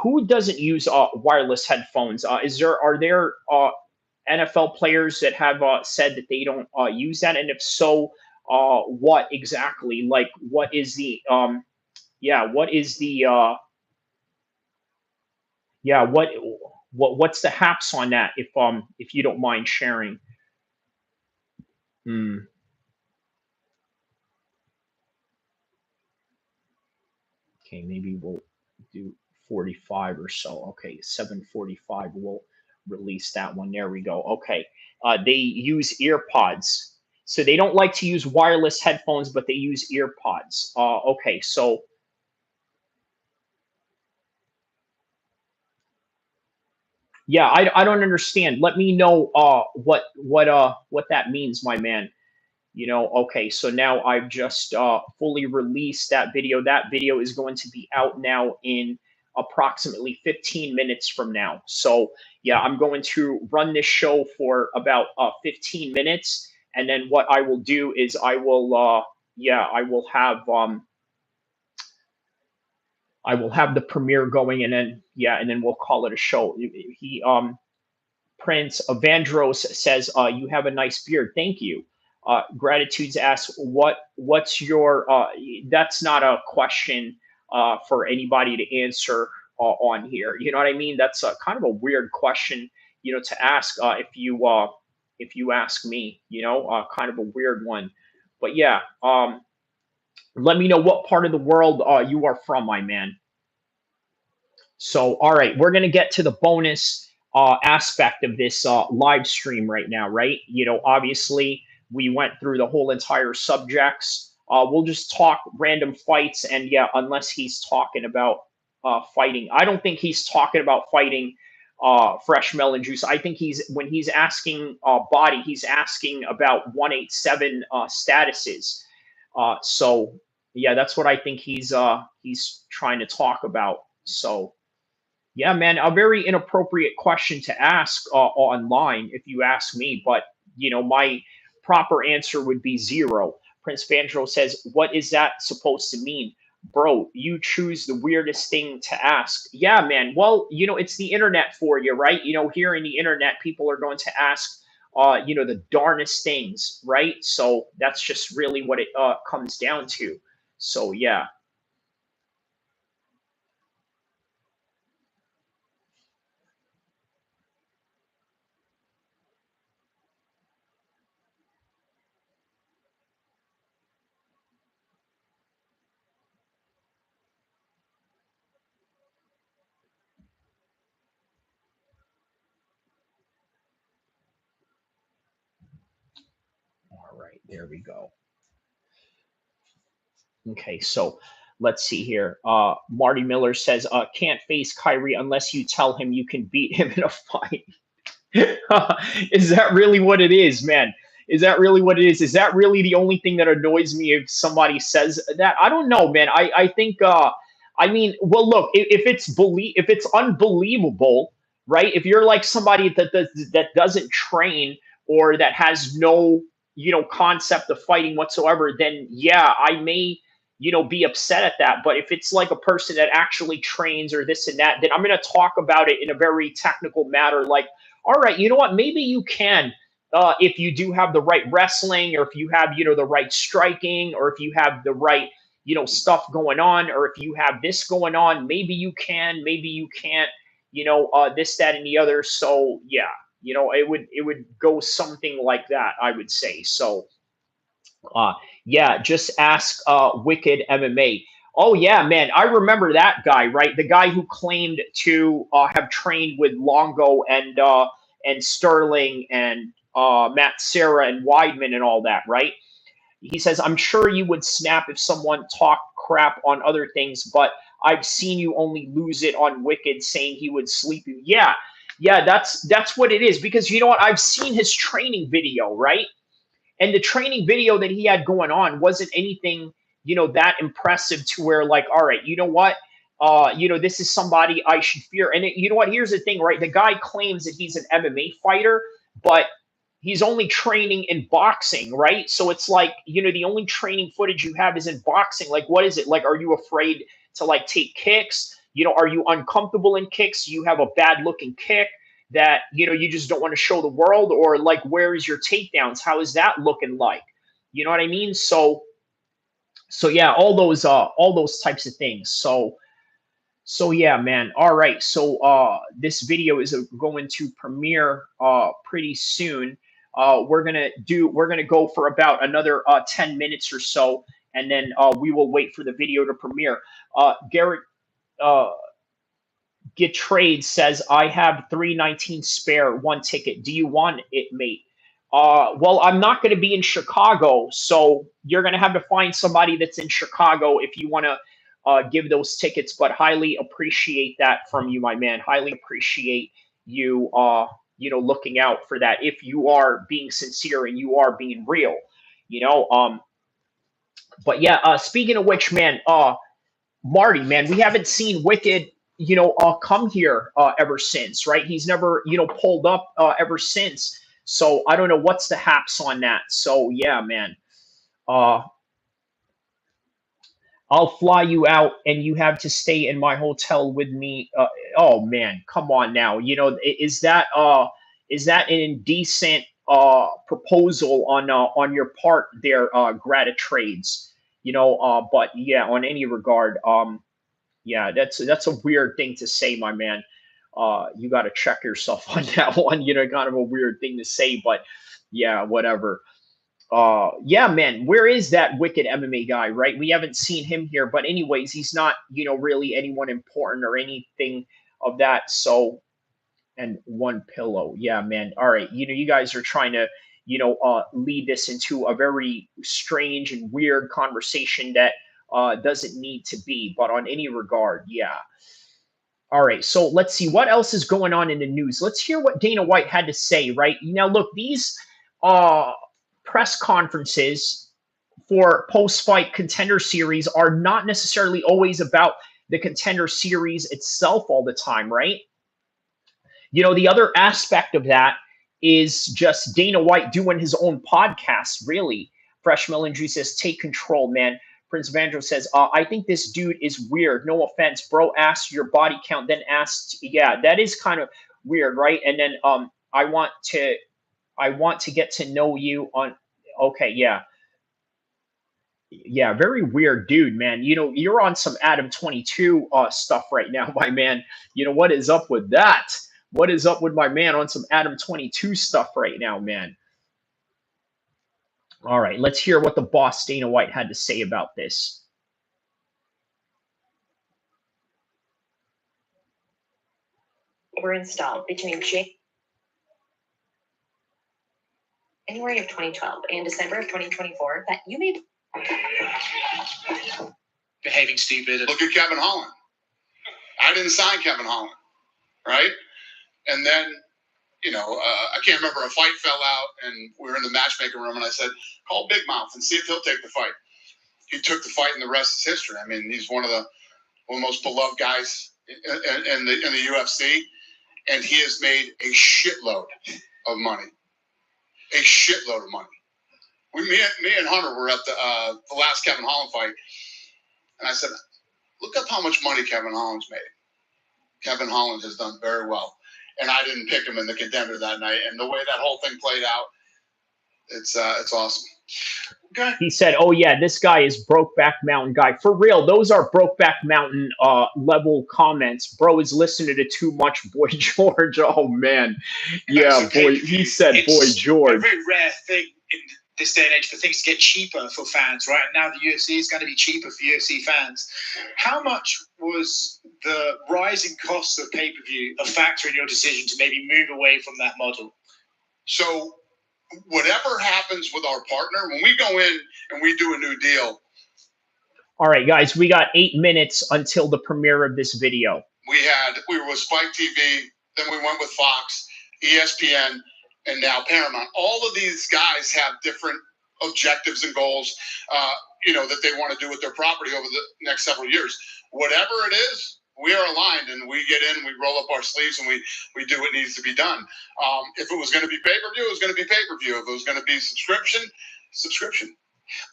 Who doesn't use wireless headphones? Are there NFL players that have said that they don't use that? And if so, what exactly? Like, what is the what is the yeah, what's the haps on that if you don't mind sharing? Hmm. Okay, maybe we'll do 45 or so. Okay, 7:45 we'll release that one. There we go. Okay. They use ear pods. So they don't like to use wireless headphones, but they use ear pods. Okay, so yeah, I don't understand. Let me know what that means, my man. Okay, so now I've just fully released that video. That video is going to be out now in approximately 15 minutes from now. So yeah, I'm going to run this show for about 15 minutes, and then what I will do is I will have the premiere going, and then and then we'll call it a show. He Prince Vandros says, "You have a nice beard. Thank you." Gratitudes asks, "What's your?" That's not a question for anybody to answer on here. You know what I mean? That's kind of a weird question, to ask if you ask me. Kind of a weird one. But yeah, let me know what part of the world you are from, my man. So, all right, we're going to get to the bonus aspect of this live stream right now, right? Obviously, we went through the whole entire subjects. We'll just talk random fights, and yeah, unless he's talking about fighting, I don't think he's talking about fighting Fresh Melon Juice. I think when he's asking body, he's asking about 187 statuses. So yeah, that's what I think he's trying to talk about. So. Yeah, man, a very inappropriate question to ask online, if you ask me. But my proper answer would be zero. Prince Vandro says, "What is that supposed to mean, bro? You choose the weirdest thing to ask." Yeah, man. Well, it's the internet for you, right? Here in the internet, people are going to ask, the darnest things, right? So that's just really what it comes down to. So yeah. There we go. Okay, so let's see here. Marty Miller says, can't face Kyrie unless you tell him you can beat him in a fight. Is that really what it is, man? Is that really what it is? Is that really the only thing that annoys me if somebody says that? I don't know, man. I think I mean, well, look, if it's unbelievable, right? If you're like somebody that doesn't train or that has no, concept of fighting whatsoever, then yeah, I may, be upset at that. But if it's like a person that actually trains or this and that, then I'm going to talk about it in a very technical matter, like, all right, you know what? Maybe you can, if you do have the right wrestling, or if you have, the right striking, or if you have the right, stuff going on, or if you have this going on, maybe you can, maybe you can't, this, that, and the other. So yeah, it would go something like that, I would say. So uh, yeah, just ask Wicked MMA. Oh yeah, man, I remember that guy, right? The guy who claimed to have trained with Longo and Sterling and Matt Serra and Weidman and all that, right? He says, "I'm sure you would snap if someone talked crap on other things, but I've seen you only lose it on Wicked saying he would sleep you." Yeah, yeah, that's what it is. Because you know what? I've seen his training video, right? And the training video that he had going on wasn't anything, that impressive to where, like, all right, you know what, this is somebody I should fear. And you know what, here's the thing, right? The guy claims that he's an MMA fighter, but he's only training in boxing, right? So it's like, the only training footage you have is in boxing. Like, what is it like? Are you afraid to like take kicks? Are you uncomfortable in kicks? You have a bad looking kick that you just don't want to show the world? Or like, where is your takedowns? How is that looking like? You know what I mean? So yeah, all those types of things. So yeah, man. All right, so this video is going to premiere pretty soon. We're gonna go for about another 10 minutes or so, and then we will wait for the video to premiere. Garrett uh Get Trade says, I have 319 spare, one ticket. Do you want it, mate? Well, I'm not going to be in Chicago, so you're going to have to find somebody that's in Chicago if you want to give those tickets. But highly appreciate that from you, my man. Highly appreciate you, looking out for that. If you are being sincere and you are being real, you know. But yeah, speaking of which, man, Marty, man, we haven't seen Wicked, come here ever since, right? He's never, pulled up ever since. So I don't know what's the haps on that. So yeah, man, uh, I'll fly you out, and you have to stay in my hotel with me. Oh man, come on now. Is that an indecent proposal on your part there, Grata Trades? But yeah, on any regard, yeah, that's a weird thing to say, my man. You got to check yourself on that one. Kind of a weird thing to say, but yeah, whatever. Yeah, man, where is that Wicked MMA guy? Right, we haven't seen him here, but anyways, he's not, really anyone important or anything of that. So, and one pillow, yeah, man. All right, you guys are trying to, lead this into a very strange and weird conversation that doesn't need to be. But on any regard, yeah. All right, so let's see what else is going on in the news. Let's hear what Dana White had to say, right? Now, look, these uh, press conferences for post-fight Contender Series are not necessarily always about the Contender Series itself all the time, right? The other aspect of that is just Dana White doing his own podcast, really. Fresh Melendry says, take control, man. Prince Vandro says, I think this dude is weird. No offense, bro. Asked your body count, then asked, yeah, that is kind of weird, right? And then I want to get to know you on, okay, yeah. Yeah, very weird dude, man. You're on some Adam 22 stuff right now, my man. What is up with that? What is up with my man on some Adam 22 stuff right now, man? All right, let's hear what the boss Dana White had to say about this. Were installed between J January of 2012 and December of 2024 that you made behaving stupid. Look at Kevin Holland. I didn't sign Kevin Holland, right? And then, I can't remember, a fight fell out, and we were in the matchmaking room, and I said, call Big Mouth and see if he'll take the fight. He took the fight, and the rest is history. I mean, he's one of the most beloved guys in the UFC, and he has made a shitload of money. A shitload of money. Me and Hunter were at the last Kevin Holland fight, and I said, look up how much money Kevin Holland's made. Kevin Holland has done very well. And I didn't pick him in the contender that night. And the way that whole thing played out, it's awesome. Okay. He said, oh, yeah, this guy is Brokeback Mountain guy. For real, those are Brokeback Mountain level comments. Bro is listening to too much Boy George. Oh, man. Yeah, boy. He said Boy George. It's a very rare thing in this day and age for things to get cheaper for fans, right? Now the UFC is going to be cheaper for UFC fans. How much was the rising costs of pay-per-view a factor in your decision to maybe move away from that model? So whatever happens with our partner, when we go in and we do a new deal. All right, guys, we got 8 minutes until the premiere of this video. We were with Spike TV, then we went with Fox, ESPN, and now Paramount. All of these guys have different objectives and goals, that they want to do with their property over the next several years. Whatever it is, we are aligned, and we get in, we roll up our sleeves, and we do what needs to be done. If it was going to be pay-per-view, it was going to be pay-per-view. If it was going to be subscription.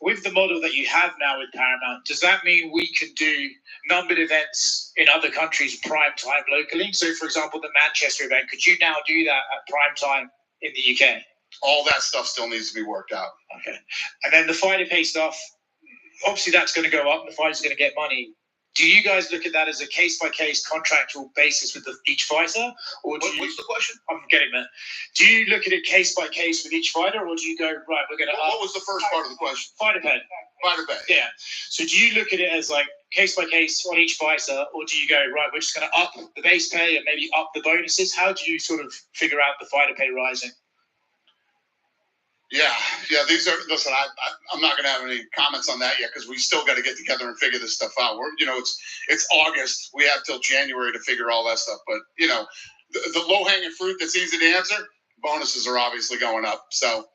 With the model that you have now with Paramount, does that mean we can do numbered events in other countries prime time locally? So, for example, the Manchester event, could you now do that at prime time in the UK? All that stuff still needs to be worked out. Okay. And then the fighter pay stuff, obviously that's going to go up. The fighter's going to get money. Do you guys look at that as a case-by-case contractual basis with each fighter? Or what's the question? I'm getting that. Do you look at it case-by-case with each fighter, or do you go, right, we're going to... What was the first part of the question? Fighter pay. Fighter pay. Yeah. So do you look at it as like case-by-case on each fighter, or do you go, right, we're just going to up the base pay and maybe up the bonuses? How do you sort of figure out the fighter pay rising? Yeah. Listen, I'm not going to have any comments on that yet because we still got to get together and figure this stuff out. It's August. We have till January to figure all that stuff. But, the low-hanging fruit that's easy to answer, bonuses are obviously going up. So,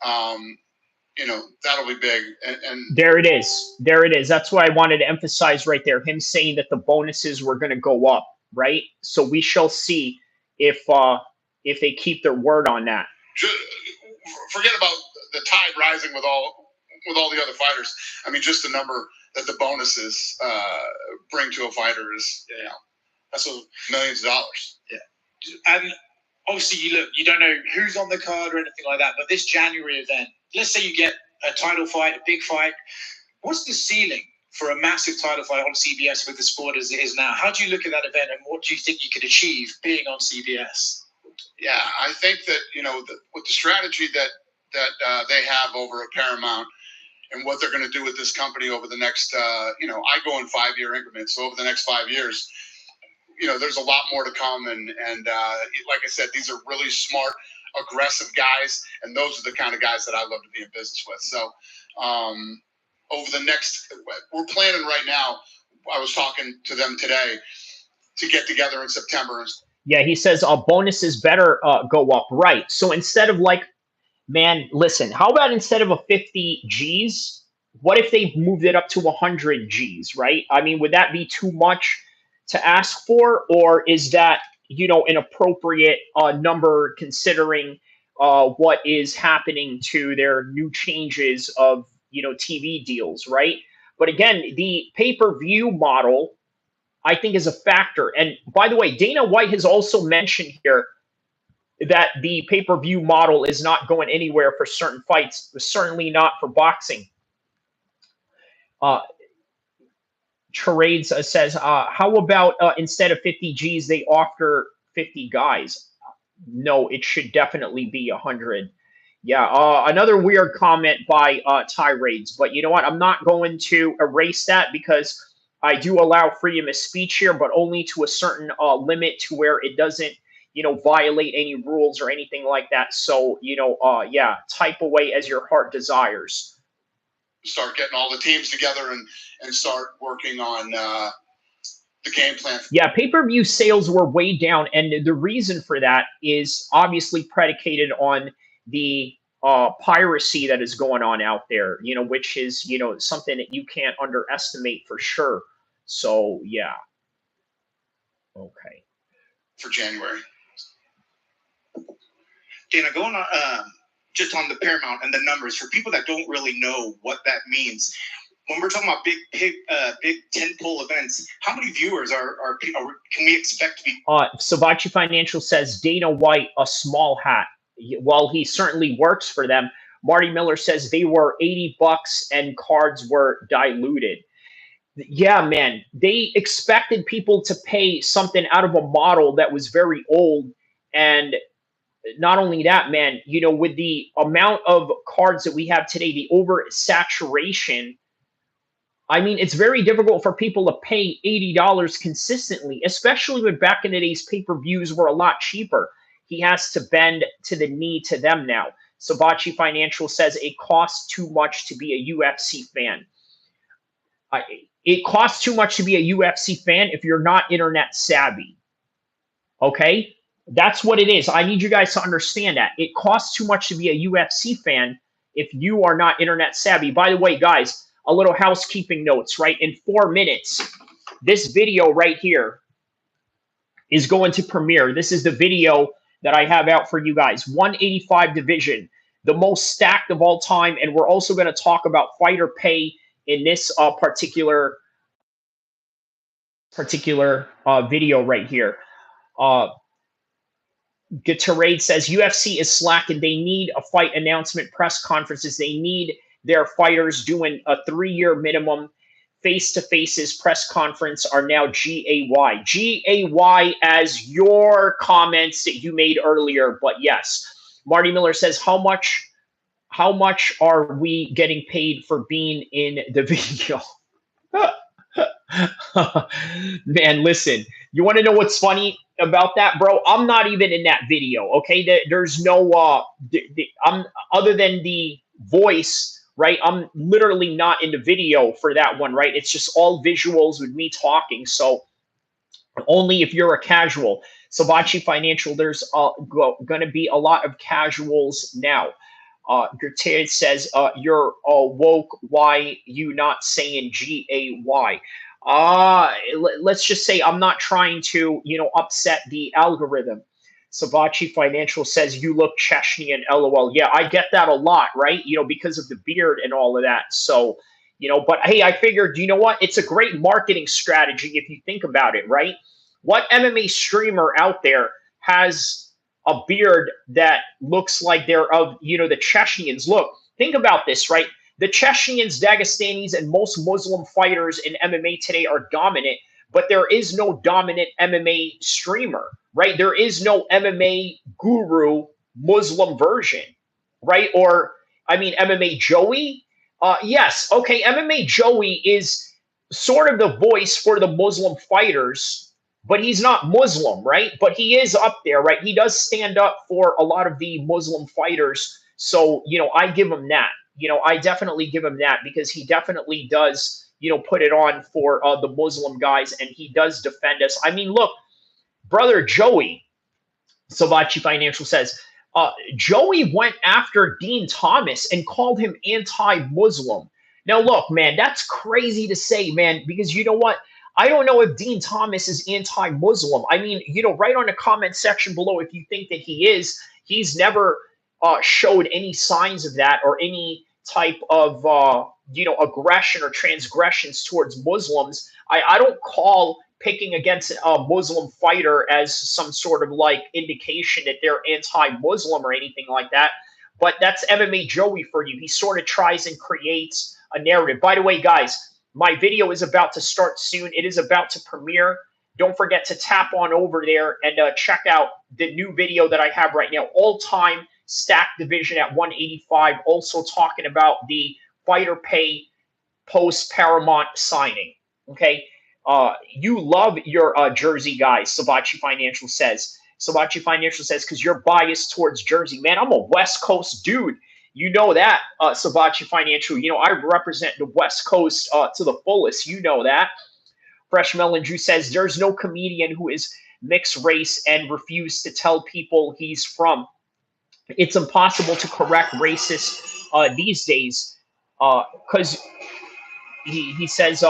that'll be big. And there it is. That's why I wanted to emphasize right there, him saying that the bonuses were going to go up, right? So we shall see if they keep their word on that. Forget about the tide rising with all the other fighters. I mean, just the number that the bonuses bring to a fighter is, that's millions of dollars. Yeah. And obviously, you don't know who's on the card or anything like that, but this January event, let's say you get a title fight, a big fight. What's the ceiling for a massive title fight on CBS with the sport as it is now? How do you look at that event, and what do you think you could achieve being on CBS? Yeah, I think that, with the strategy that they have over at Paramount and what they're going to do with this company over the next, I go in 5-year increments. So over the next 5 years, there's a lot more to come. And like I said, these are really smart, aggressive guys. And those are the kind of guys that I love to be in business with. So over the next, we're planning right now. I was talking to them today to get together in September. Yeah, he says bonuses better go up. Right. So instead of man, listen, how about instead of a 50 Gs, what if they moved it up to 100 Gs, right? I mean, would that be too much to ask for? Or is that, an appropriate number considering what is happening to their new changes of, TV deals, right? But again, the pay-per-view model, I think, is a factor. And by the way, Dana White has also mentioned here that the pay-per-view model is not going anywhere for certain fights, certainly not for boxing. Charades says, how about instead of 50 Gs, they offer 50 guys? No, it should definitely be 100. Yeah, another weird comment by Tirades. But you know what? I'm not going to erase that because I do allow freedom of speech here, but only to a certain limit to where it doesn't, violate any rules or anything like that. So, yeah, type away as your heart desires. Start getting all the teams together and start working on the game plan. Yeah, pay-per-view sales were way down, and the reason for that is obviously predicated on the piracy that is going on out there, which is, something that you can't underestimate for sure. So, yeah. Okay. For January. Dana, going on just on the Paramount and the numbers, for people that don't really know what that means, when we're talking about big tentpole events, how many viewers can we expect to be? Savachi Financial says Dana Whyte, a small hat. While he certainly works for them, Marty Miller says they were $80 and cards were diluted. Yeah, man, they expected people to pay something out of a model that was very old. And not only that, man, with the amount of cards that we have today, the oversaturation, I mean, it's very difficult for people to pay $80 consistently, especially when back in the days pay-per-views were a lot cheaper. He has to bend to the knee to them now. Sabachi Financial says it costs too much to be a UFC fan. It costs too much to be a UFC fan if you're not internet savvy. Okay? That's what it is. I need you guys to understand that. It costs too much to be a UFC fan if you are not internet savvy. By the way, guys, a little housekeeping notes, right? In 4 minutes, this video right here is going to premiere. This is the video that I have out for you guys. 185 division, the most stacked of all time. And we're also going to talk about fighter pay in this particular video right here. Gatorade says UFC is slacking. They need a fight announcement, press conferences. They need their fighters doing a 3-year minimum. Face-to-faces, press conference are now GAY. GAY as your comments that you made earlier. But yes, Marty Miller says, how much are we getting paid for being in the video? Man, listen, you want to know what's funny about that, bro? I'm not even in that video, okay? There's no, I'm other than the voice, right? I'm literally not in the video for that one, right? It's just all visuals with me talking. So only if you're a casual. Sabachi Financial, there's going to be a lot of casuals now. Gutierrez says, you're woke. Why you not saying GAY? Let's just say I'm not trying to, upset the algorithm. Savachi Financial says, you look Chechnyan, LOL. Yeah, I get that a lot, right? Because of the beard and all of that. So, but hey, I figured, you know what? It's a great marketing strategy if you think about it, right? What MMA streamer out there has a beard that looks like they're of, the Chechyans? Look, think about this, right? The Chechyans, Dagestanis, and most Muslim fighters in MMA today are dominant, but there is no dominant MMA streamer, right? There is no MMA guru Muslim version, right? Or, MMA Joey? Yes, okay, MMA Joey is sort of the voice for the Muslim fighters, but he's not Muslim, right? But he is up there, right? He does stand up for a lot of the Muslim fighters. So, I give him that. I definitely give him that because he definitely does, put it on for the Muslim guys, and he does defend us. I mean, look, brother Joey, Savachi Financial says, Joey went after Dean Thomas and called him anti-Muslim. Now, look, man, that's crazy to say, man, because you know what? I don't know if Dean Thomas is anti-Muslim. I mean, write on the comment section below if you think that he is. He's never showed any signs of that or any type of, aggression or transgressions towards Muslims. I don't call picking against a Muslim fighter as some sort of like indication that they're anti-Muslim or anything like that. But that's MMA Joey for you. He sort of tries and creates a narrative. By the way, guys, my video is about to start soon. It is about to premiere. Don't forget to tap on over there and check out the new video that I have right now. All-time stacked division at 185. Also talking about the fighter pay post-Paramount signing. Okay? You love your jersey, guys, Savachi Financial says. Sabachi Financial says, because you're biased towards Jersey. Man, I'm a West Coast dude. You know that, Sabachi Financial. You know, I represent the West Coast to the fullest. You know that. Fresh Melon Juice says, there's no comedian who is mixed race and refused to tell people he's from. It's impossible to correct racists these days because he says,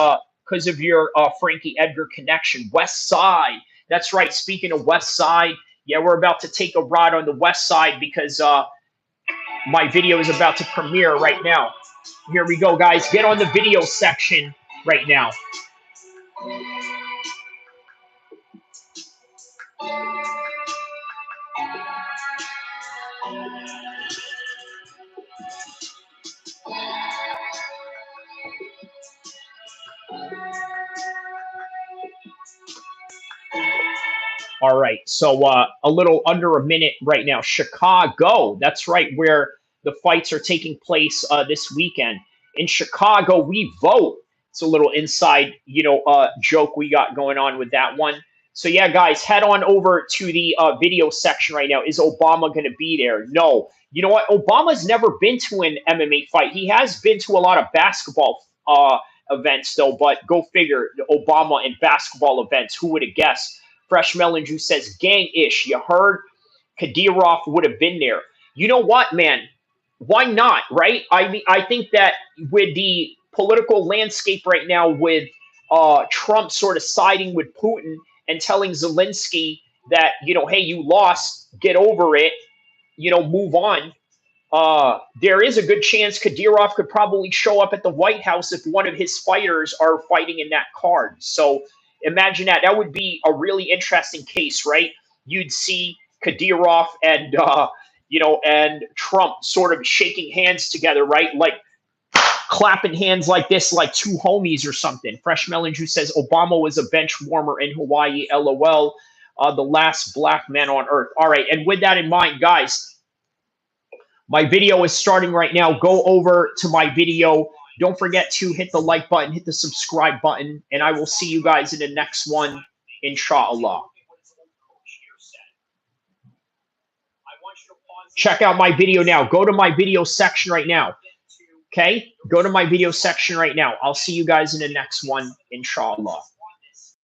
because of your Frankie Edgar connection. West Side. That's right. Speaking of West Side, yeah, we're about to take a ride on the West Side because my video is about to premiere right now. Here we go, guys. Get on the video section right now. All right, so a little under a minute right now. Chicago, that's right, where the fights are taking place this weekend. In Chicago, we vote. It's a little inside, joke we got going on with that one. So yeah, guys, head on over to the video section right now. Is Obama going to be there? No. You know what? Obama's never been to an MMA fight. He has been to a lot of basketball events, though, but go figure, Obama in basketball events. Who would have guessed? Fresh Melon Juice says, gang-ish. You heard? Kadyrov would have been there. You know what, man? Why not, right? I mean, I think that with the political landscape right now, with Trump sort of siding with Putin and telling Zelensky that, hey, you lost, get over it, move on. There is a good chance Kadyrov could probably show up at the White House if one of his fighters are fighting in that card. So imagine that. That would be a really interesting case, right? You'd see Kadyrov and and Trump sort of shaking hands together, right? Like clapping hands like this, like two homies or something. Fresh Melon Juice says Obama was a bench warmer in Hawaii. LOL. The last black man on earth. All right, and with that in mind, guys, my video is starting right now. Go over to my video. Don't forget to hit the like button, hit the subscribe button, and I will see you guys in the next one, inshallah. Check out my video now. Go to my video section right now. Okay? Go to my video section right now. I'll see you guys in the next one, inshallah.